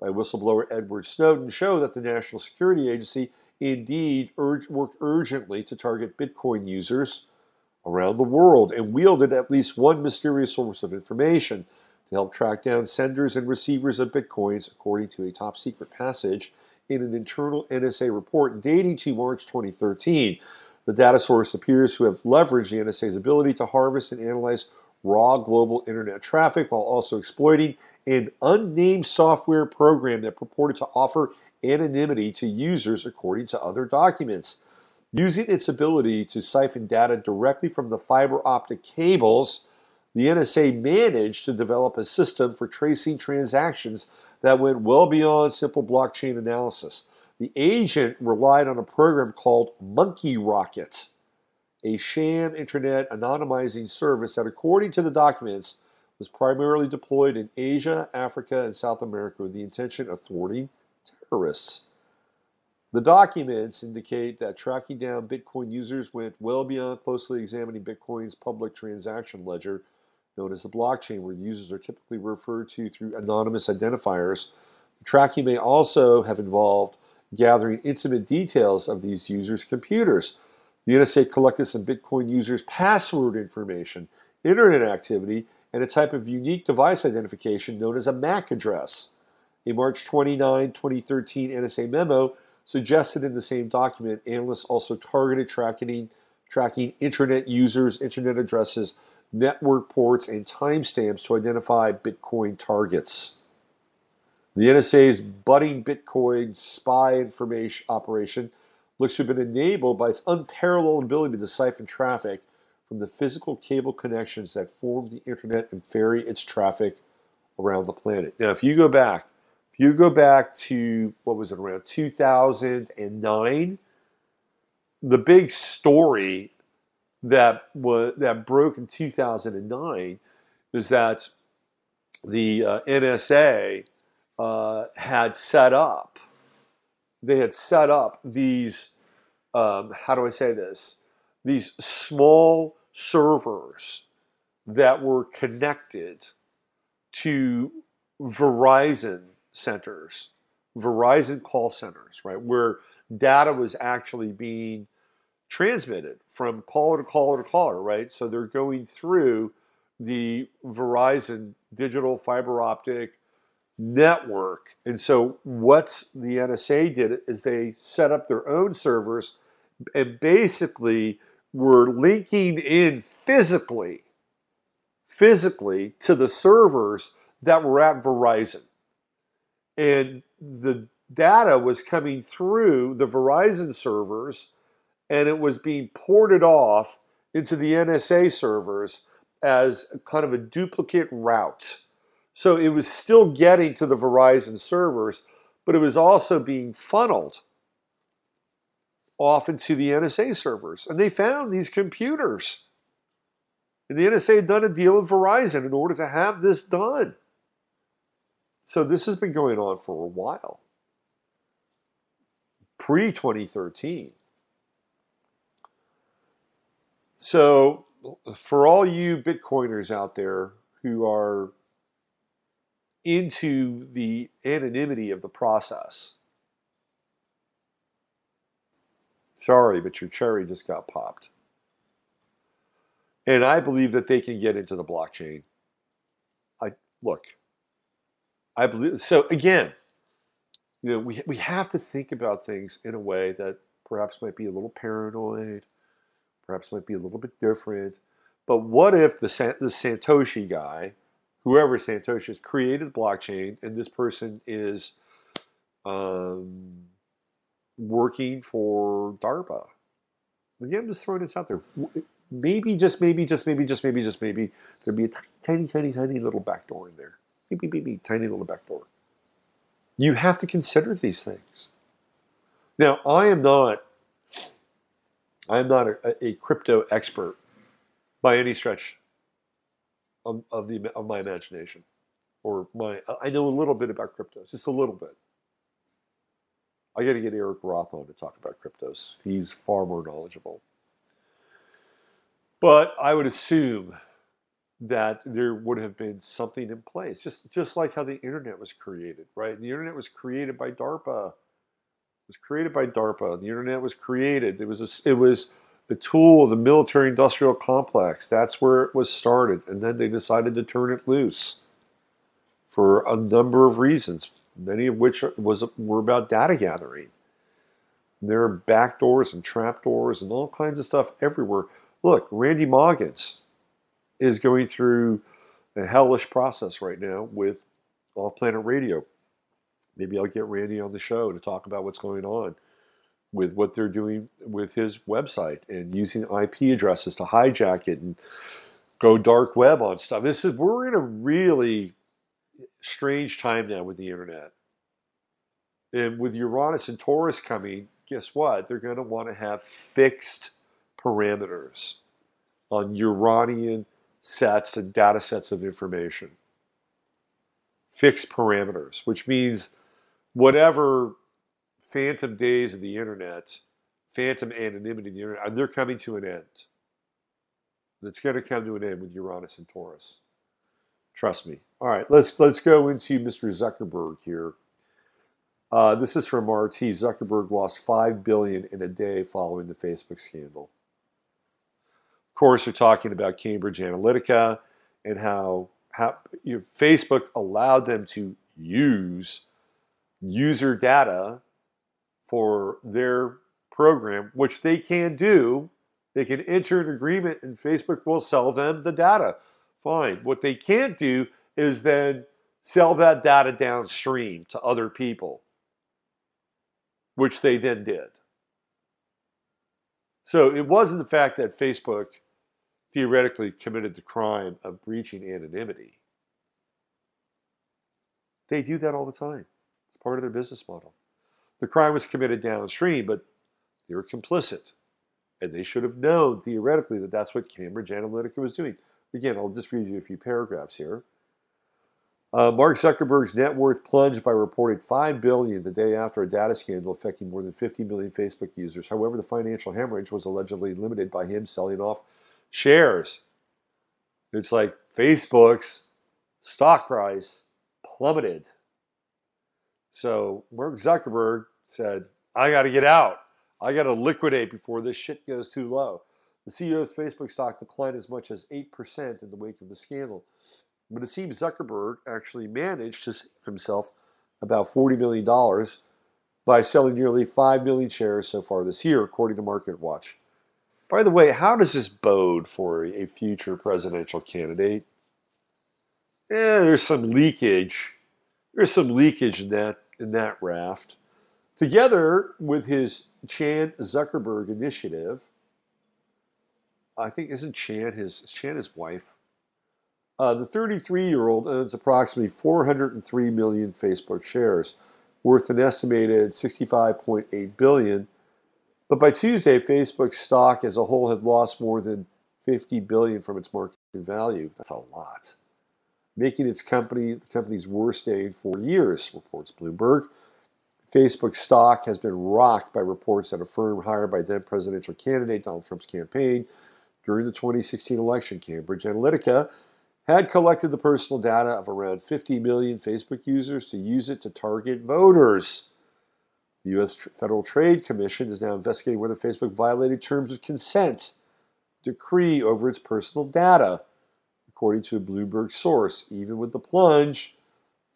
by whistleblower Edward Snowden show that the National Security Agency indeed worked urgently to target Bitcoin users around the world and wielded at least one mysterious source of information to help track down senders and receivers of Bitcoins, according to a top-secret passage in an internal NSA report dating to March 2013. The data source appears to have leveraged the NSA's ability to harvest and analyze raw global internet traffic while also exploiting an unnamed software program that purported to offer anonymity to users, according to other documents. Using its ability to siphon data directly from the fiber optic cables, the NSA managed to develop a system for tracing transactions that went well beyond simple blockchain analysis. The agent relied on a program called Monkey Rocket, a sham internet anonymizing service that, according to the documents, was primarily deployed in Asia, Africa, and South America with the intention of thwarting terrorists. The documents indicate that tracking down Bitcoin users went well beyond closely examining Bitcoin's public transaction ledger, known as the blockchain, where users are typically referred to through anonymous identifiers. The tracking may also have involved gathering intimate details of these users' computers. The NSA collected some Bitcoin users' password information, internet activity, and a type of unique device identification known as a MAC address. A March 29, 2013 NSA memo suggested in the same document analysts also targeted tracking internet users, internet addresses, network ports, and timestamps to identify Bitcoin targets. The NSA's budding Bitcoin spy information operation looks to have been enabled by its unparalleled ability to siphon traffic from the physical cable connections that form the internet and ferry its traffic around the planet. Now, if you go back to, what was it, around 2009, the big story that broke in 2009 is that the NSA had set up these, how do I say this? These small servers that were connected to Verizon centers, Verizon call centers, right, where data was actually being transmitted from caller to caller to caller, right? So they're going through the Verizon digital fiber optic network. And so what the NSA did is they set up their own servers and basically were linking in physically to the servers that were at Verizon. And the data was coming through the Verizon servers and it was being ported off into the NSA servers as kind of a duplicate route. So it was still getting to the Verizon servers, but it was also being funneled off into the NSA servers. And they found these computers. And the NSA had done a deal with Verizon in order to have this done. So this has been going on for a while, pre-2013. So for all you Bitcoiners out there who are into the anonymity of the process, sorry, but your cherry just got popped. And I believe that they can get into the blockchain. I believe so. Again, we have to think about things in a way that perhaps might be a little paranoid, perhaps might be a little bit different. But what if the Satoshi guy, whoever Satoshi has created the blockchain, and this person is working for DARPA? Again, I'm just throwing this out there. Maybe, just maybe, there'd be a tiny, tiny, tiny little back door in there. Maybe, tiny little back door. You have to consider these things. Now, I am not a crypto expert by any stretch of my imagination, I know a little bit about cryptos, just a little bit. I got to get Eric Roth on to talk about cryptos. He's far more knowledgeable. But I would assume that there would have been something in place, just like how the internet was created, right? The internet was created by DARPA. It was created by DARPA. The internet was created. It was the tool of the military-industrial complex. That's where it was started, and then they decided to turn it loose for a number of reasons, many of which were about data gathering. And there are backdoors and trapdoors and all kinds of stuff everywhere. Look, Randy Moggins is going through a hellish process right now with Off Planet Radio. Maybe I'll get Randy on the show to talk about what's going on with what they're doing with his website and using IP addresses to hijack it and go dark web on stuff. We're in a really strange time now with the internet. And with Uranus and Taurus coming, guess what? They're going to want to have fixed parameters on Uranian sets and data sets of information. Fixed parameters, which means whatever phantom days of the internet, phantom anonymity of the internet, they're coming to an end. It's going to come to an end with Uranus and Taurus. Trust me. All right, let's go into Mr. Zuckerberg here. This is from RT. Zuckerberg lost $5 billion in a day following the Facebook scandal. Of course, we're talking about Cambridge Analytica and how Facebook allowed them to use user data for their program, which they can do. They can enter an agreement and Facebook will sell them the data. Fine. What they can't do is then sell that data downstream to other people, which they then did. So it wasn't the fact that Facebook theoretically committed the crime of breaching anonymity. They do that all the time. It's part of their business model. The crime was committed downstream, but they were complicit. And they should have known, theoretically, that that's what Cambridge Analytica was doing. Again, I'll just read you a few paragraphs here. Mark Zuckerberg's net worth plunged by reported $5 billion the day after a data scandal affecting more than 50 million Facebook users. However, the financial hemorrhage was allegedly limited by him selling off shares. It's like Facebook's stock price plummeted. So Mark Zuckerberg said, I got to get out. I got to liquidate before this shit goes too low. The CEO's Facebook stock declined as much as 8% in the wake of the scandal. But it seems Zuckerberg actually managed to save himself about $40 million by selling nearly 5 million shares so far this year, according to MarketWatch. By the way, how does this bode for a future presidential candidate? There's some leakage. There's some leakage in that raft. Together with his Chan Zuckerberg initiative, I think isn't Chan his wife? The 33-year-old owns approximately 403 million Facebook shares, worth an estimated 65.8 billion. But by Tuesday, Facebook's stock as a whole had lost more than 50 billion from its market value. That's a lot, making the company's worst day in 4 years, reports Bloomberg. Facebook's stock has been rocked by reports that a firm hired by then presidential candidate Donald Trump's campaign during the 2016 election, Cambridge Analytica, had collected the personal data of around 50 million Facebook users to use it to target voters. The U.S. Federal Trade Commission is now investigating whether Facebook violated terms of consent decree over its personal data, according to a Bloomberg source. Even with the plunge,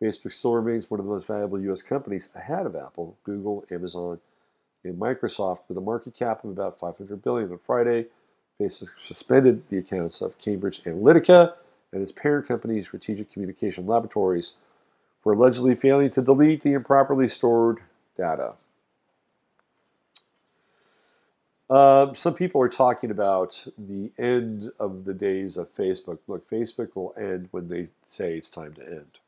Facebook still remains one of the most valuable U.S. companies ahead of Apple, Google, Amazon, and Microsoft, with a market cap of about $500 billion. On Friday, Facebook suspended the accounts of Cambridge Analytica and its parent company, Strategic Communication Laboratories, for allegedly failing to delete the improperly stored data. Some people are talking about the end of the days of Facebook. Look, Facebook will end when they say it's time to end.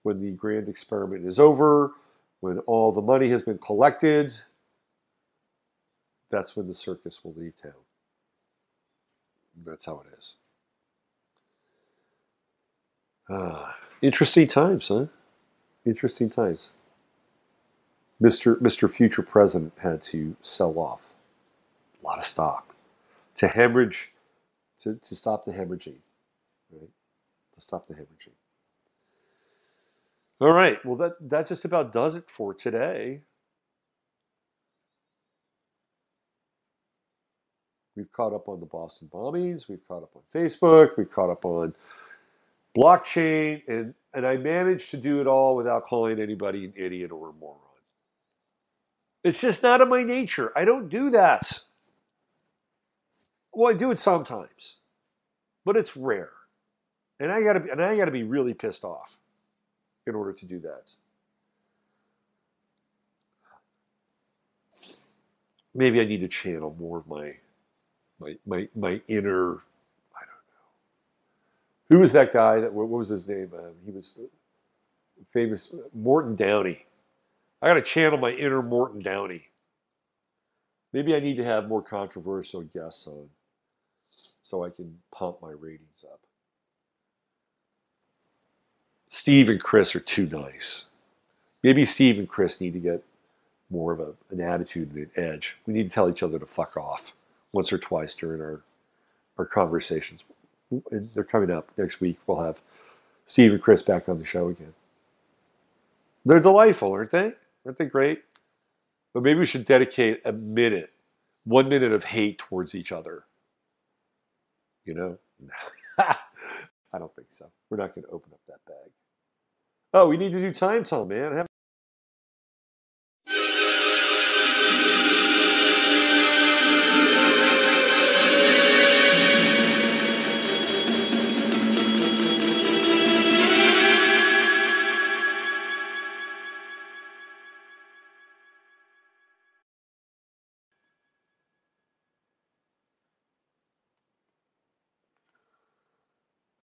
When the grand experiment is over, when all the money has been collected, that's when the circus will leave town. That's how it is. Interesting times, huh? Interesting times. Mr. Future President had to sell off a lot of stock to hemorrhage, to stop the hemorrhaging, right? To stop the hemorrhaging. All right, well, that just about does it for today. We've caught up on the Boston bombings. We've caught up on Facebook. We've caught up on blockchain. And I managed to do it all without calling anybody an idiot or a moron. It's just not in my nature. I don't do that. Well, I do it sometimes, but it's rare. And I gotta be really pissed off in order to do that. Maybe I need to channel more of my inner, I don't know. Who was that guy? What was his name? He was famous, Morton Downey. I got to channel my inner Morton Downey. Maybe I need to have more controversial guests on so I can pump my ratings up. Steve and Chris are too nice. Maybe Steve and Chris need to get more of an attitude and an edge. We need to tell each other to fuck off once or twice during our conversations. And they're coming up next week. We'll have Steve and Chris back on the show again. They're delightful, aren't they? Aren't they great? But maybe we should dedicate 1 minute of hate towards each other. You know? I don't think so. We're not going to open up that bag. Oh, we need to do time tunnel, man.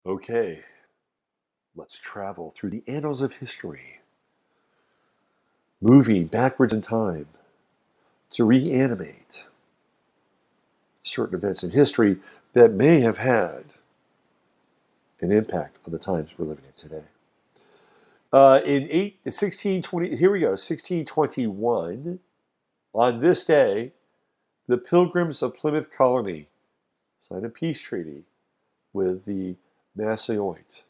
Okay, let's travel through the annals of history, moving backwards in time to reanimate certain events in history that may have had an impact on the times we're living in today. In 1620, here we go, 1621, on this day, the Pilgrims of Plymouth Colony signed a peace treaty with the Massasoit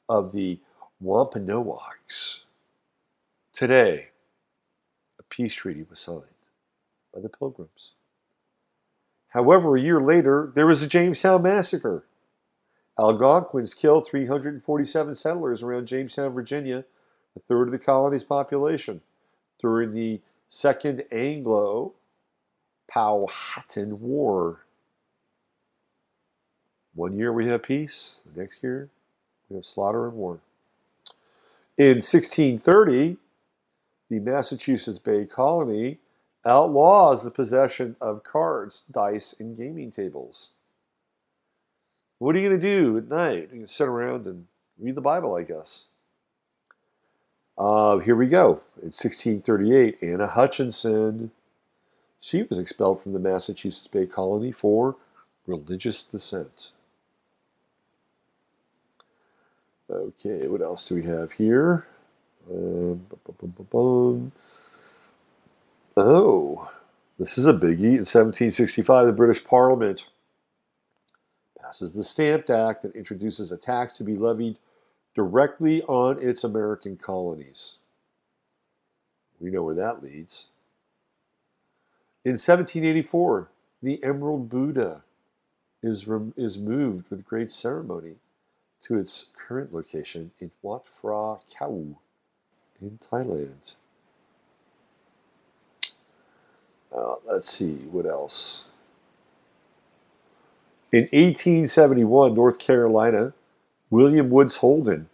of the Wampanoags. Today, a peace treaty was signed by the Pilgrims. However, a year later, there was a Jamestown massacre. Algonquins killed 347 settlers around Jamestown, Virginia, a third of the colony's population, during the Second Anglo-Powhatan War. 1 year we have peace, the next year we have slaughter and war. In 1630, the Massachusetts Bay Colony outlaws the possession of cards, dice, and gaming tables. What are you going to do at night? You can sit around and read the Bible, I guess. Here we go. In 1638, Anna Hutchinson, she was expelled from the Massachusetts Bay Colony for religious dissent. Okay, what else do we have here? Oh, this is a biggie. In 1765, the British Parliament passes the Stamp Act that introduces a tax to be levied directly on its American colonies. We know where that leads. In 1784, the Emerald Buddha is moved with great ceremony to its current location in Wat Phra Kaew in Thailand. Let's see, what else? In 1871, North Carolina, William Woods Holden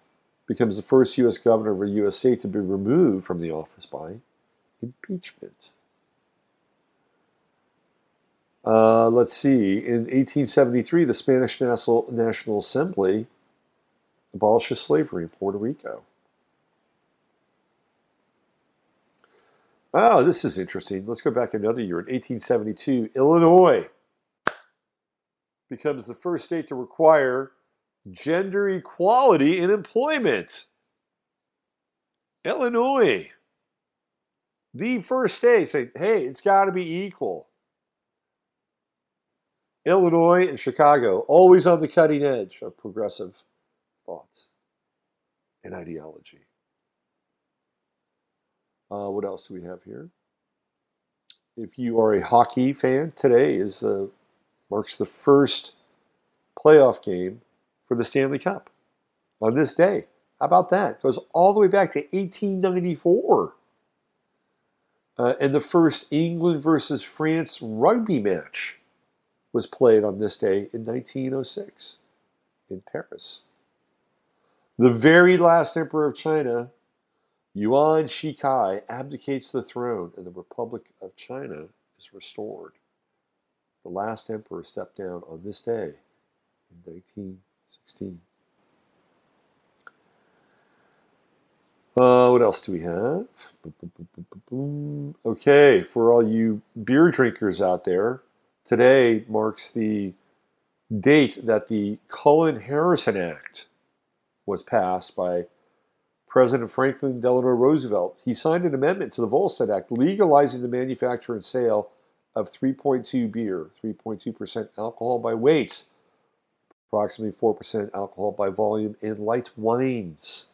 becomes the first U.S. governor of a U.S. state to be removed from the office by impeachment. Let's see. In 1873, the Spanish National Assembly abolishes slavery in Puerto Rico. Oh, this is interesting. Let's go back another year. In 1872, Illinois becomes the first state to require gender equality in employment. Illinois, the first state, say, hey, it's got to be equal. Illinois and Chicago, always on the cutting edge of progressive thought and ideology. What else do we have here? If you are a hockey fan, today marks the first playoff game for the Stanley Cup on this day. How about that? It goes all the way back to 1894. And the first England versus France rugby match was played on this day in 1906 in Paris. The very last emperor of China, Yuan Shikai, abdicates the throne and the Republic of China is restored. The last emperor stepped down on this day in 1916. What else do we have? Okay, for all you beer drinkers out there, today marks the date that the Cullen-Harrison Act was passed by President Franklin Delano Roosevelt. He signed an amendment to the Volstead Act legalizing the manufacture and sale of 3.2 beer, 3.2% alcohol by weight, approximately 4% alcohol by volume, and light wines.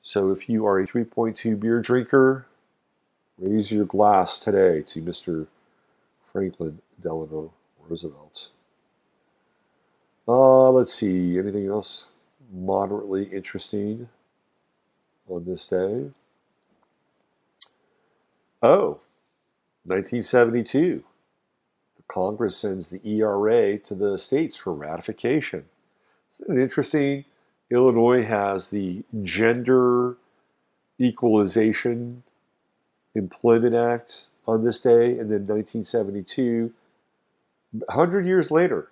So if you are a 3.2 beer drinker, raise your glass today to Mr. Franklin Delano Roosevelt. Let's see, anything else moderately interesting on this day? Oh, 1972. The Congress sends the ERA to the states for ratification. Isn't it interesting? Illinois has the Gender Equalization Employment Act on this day, and then 1972, 100 years later.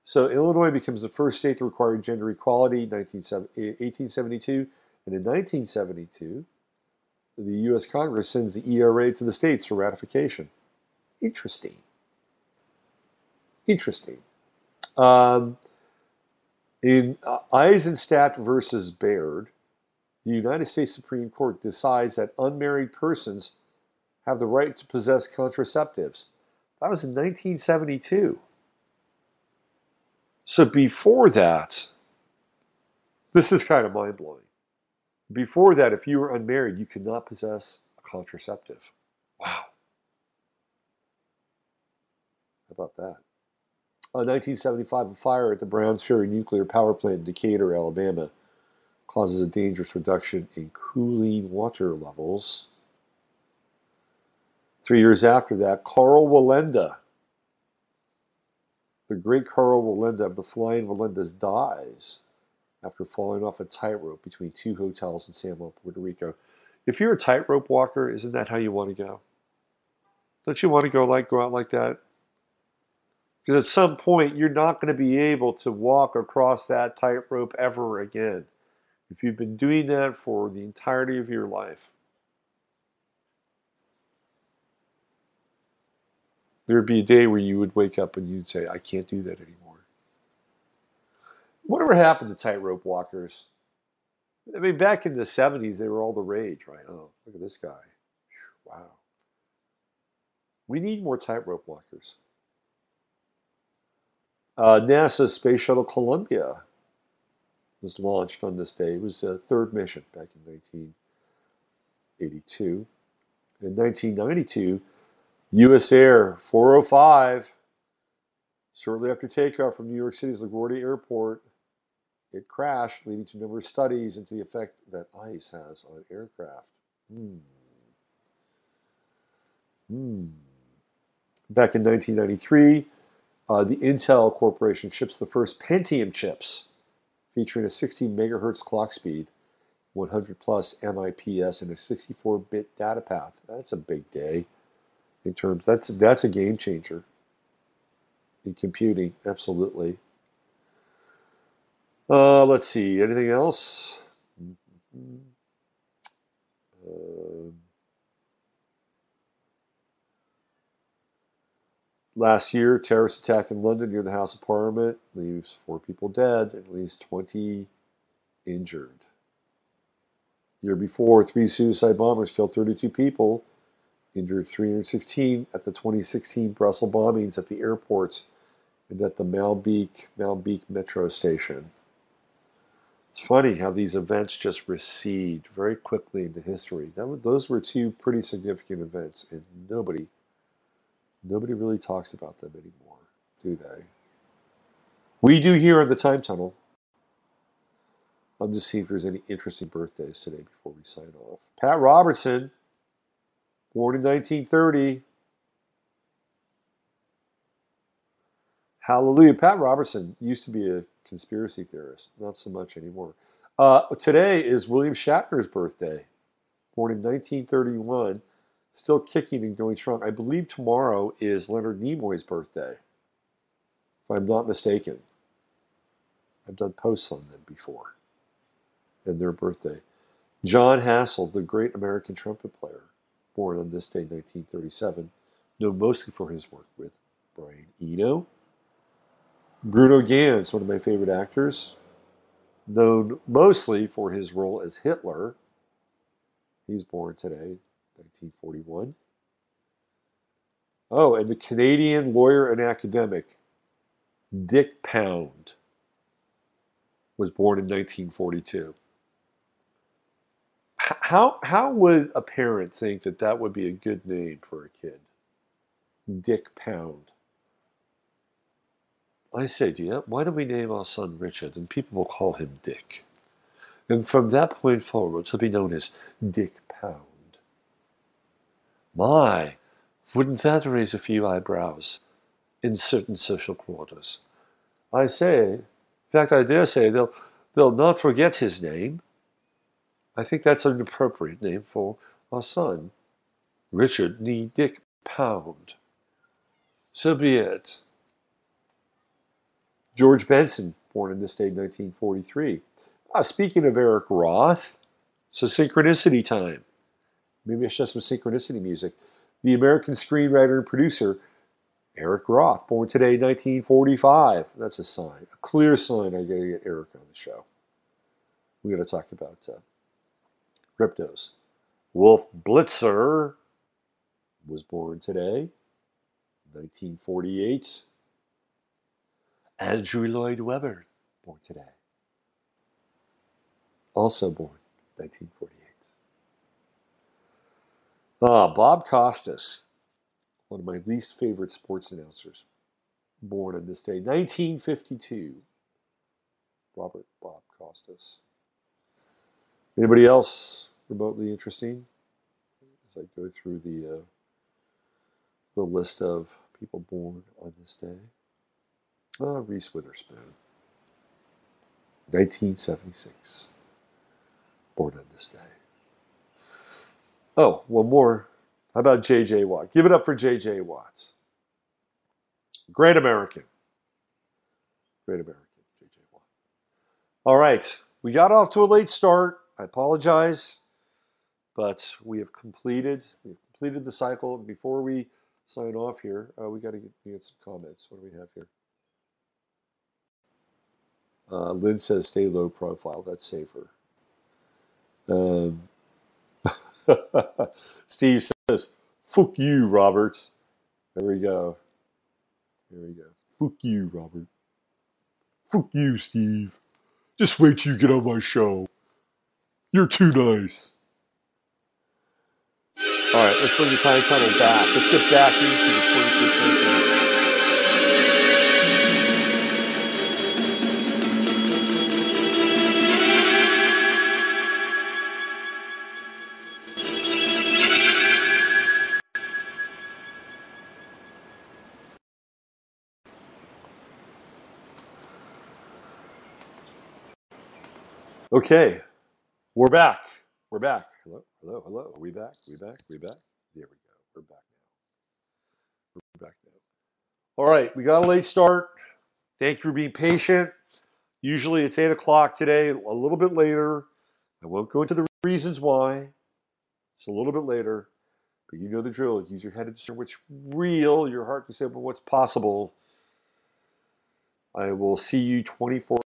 So Illinois becomes the first state to require gender equality in 1872, and in 1972, the U.S. Congress sends the ERA to the states for ratification. Interesting. Interesting. In Eisenstadt versus Baird, the United States Supreme Court decides that unmarried persons have the right to possess contraceptives. That was in 1972. So before that, this is kind of mind-blowing. Before that, if you were unmarried, you could not possess a contraceptive. Wow. How about that? 1975, a fire at the Browns Ferry nuclear power plant in Decatur, Alabama, causes a dangerous reduction in cooling water levels. 3 years after that, Karl Wallenda, the great Karl Wallenda of the Flying Wallendas, dies after falling off a tightrope between two hotels in San Juan, Puerto Rico. If you're a tightrope walker, isn't that how you want to go? Don't you want to go out like that? Because at some point, you're not going to be able to walk across that tightrope ever again. If you've been doing that for the entirety of your life, there'd be a day where you would wake up and you'd say, I can't do that anymore. Whatever happened to tightrope walkers? I mean, back in the 70s, they were all the rage, right? Oh, look at this guy. Wow. We need more tightrope walkers. NASA's Space Shuttle Columbia was launched on this day. It was a third mission back in 1982. In 1992, U.S. Air 405, shortly after takeoff from New York City's LaGuardia Airport, it crashed, leading to a number of studies into the effect that ice has on aircraft. Back in 1993, the Intel Corporation ships the first Pentium chips, featuring a 16 megahertz clock speed, 100 plus MIPS, and a 64-bit data path. That's a big day. In terms, that's a game changer in computing. Absolutely. Let's see. Anything else? Last year, terrorist attack in London near the House of Parliament leaves 4 people dead and at least 20 injured. The year before, 3 suicide bombers killed 32 people, injured 316 at the 2016 Brussels bombings at the airports and at the Malbeek metro station. It's funny how these events just recede very quickly into history. Those were 2 pretty significant events, and nobody really talks about them anymore, do they? We do here on the Time Tunnel. I'm just seeing if there's any interesting birthdays today before we sign off. Pat Robertson, born in 1930. Hallelujah. Pat Robertson used to be a conspiracy theorist, not so much anymore. Today is William Shatner's birthday, born in 1931, still kicking and going strong. I believe tomorrow is Leonard Nimoy's birthday, if I'm not mistaken. I've done posts on them before, and their birthday. John Hassel, the great American trumpet player, born on this day, 1937, known mostly for his work with Brian Eno. Bruno Ganz, one of my favorite actors, known mostly for his role as Hitler. He's born today, 1941. Oh, and the Canadian lawyer and academic Dick Pound was born in 1942. How would a parent think that would be a good name for a kid? Dick Pound. I say, why don't we name our son Richard, and people will call him Dick. And from that point forward, he'll be known as Dick Pound. My, wouldn't that raise a few eyebrows in certain social quarters? I say, in fact, I dare say they'll not forget his name. I think that's an appropriate name for our son, Richard Nee Dick Pound. So be it. George Benson, born on this day, 1943. Speaking of Eric Roth, so synchronicity time. Maybe I should have some synchronicity music. The American screenwriter and producer, Eric Roth, born today, 1945. That's a sign, a clear sign I got to get Eric on the show. We got to talk about cryptos. Wolf Blitzer was born today, 1948. Andrew Lloyd Webber, born today. Also born, 1948. Bob Costas, one of my least favorite sports announcers, born on this day, 1952. Robert Bob Costas. Anybody else remotely interesting? As I go through the list of people born on this day. Reese Witherspoon, 1976, born on this day. Oh, one more. How about J.J. Watt? Give it up for J.J. Watt. Great American. Great American. J.J. Watt. All right. We got off to a late start. I apologize, but we've completed the cycle. Before we sign off here, we got to get some comments. What do we have here? Lynn says stay low profile. That's safer. Um, Steve says, fuck you, Roberts. There we go. There we go. Fuck you, Robert. Fuck you, Steve. Just wait till you get on my show. You're too nice. All right, let's bring the time tunnel back. Let's get back into the 21st century. Okay, we're back. We're back. Hello, hello, hello. Are we back? We back? We back? There we go. We're back now. We're back now. All right, we got a late start. Thank you for being patient. Usually it's 8 o'clock today, a little bit later. I won't go into the reasons why. It's a little bit later, but you know the drill. Use your head to discern what's real, your heart to say what's possible. I will see you 24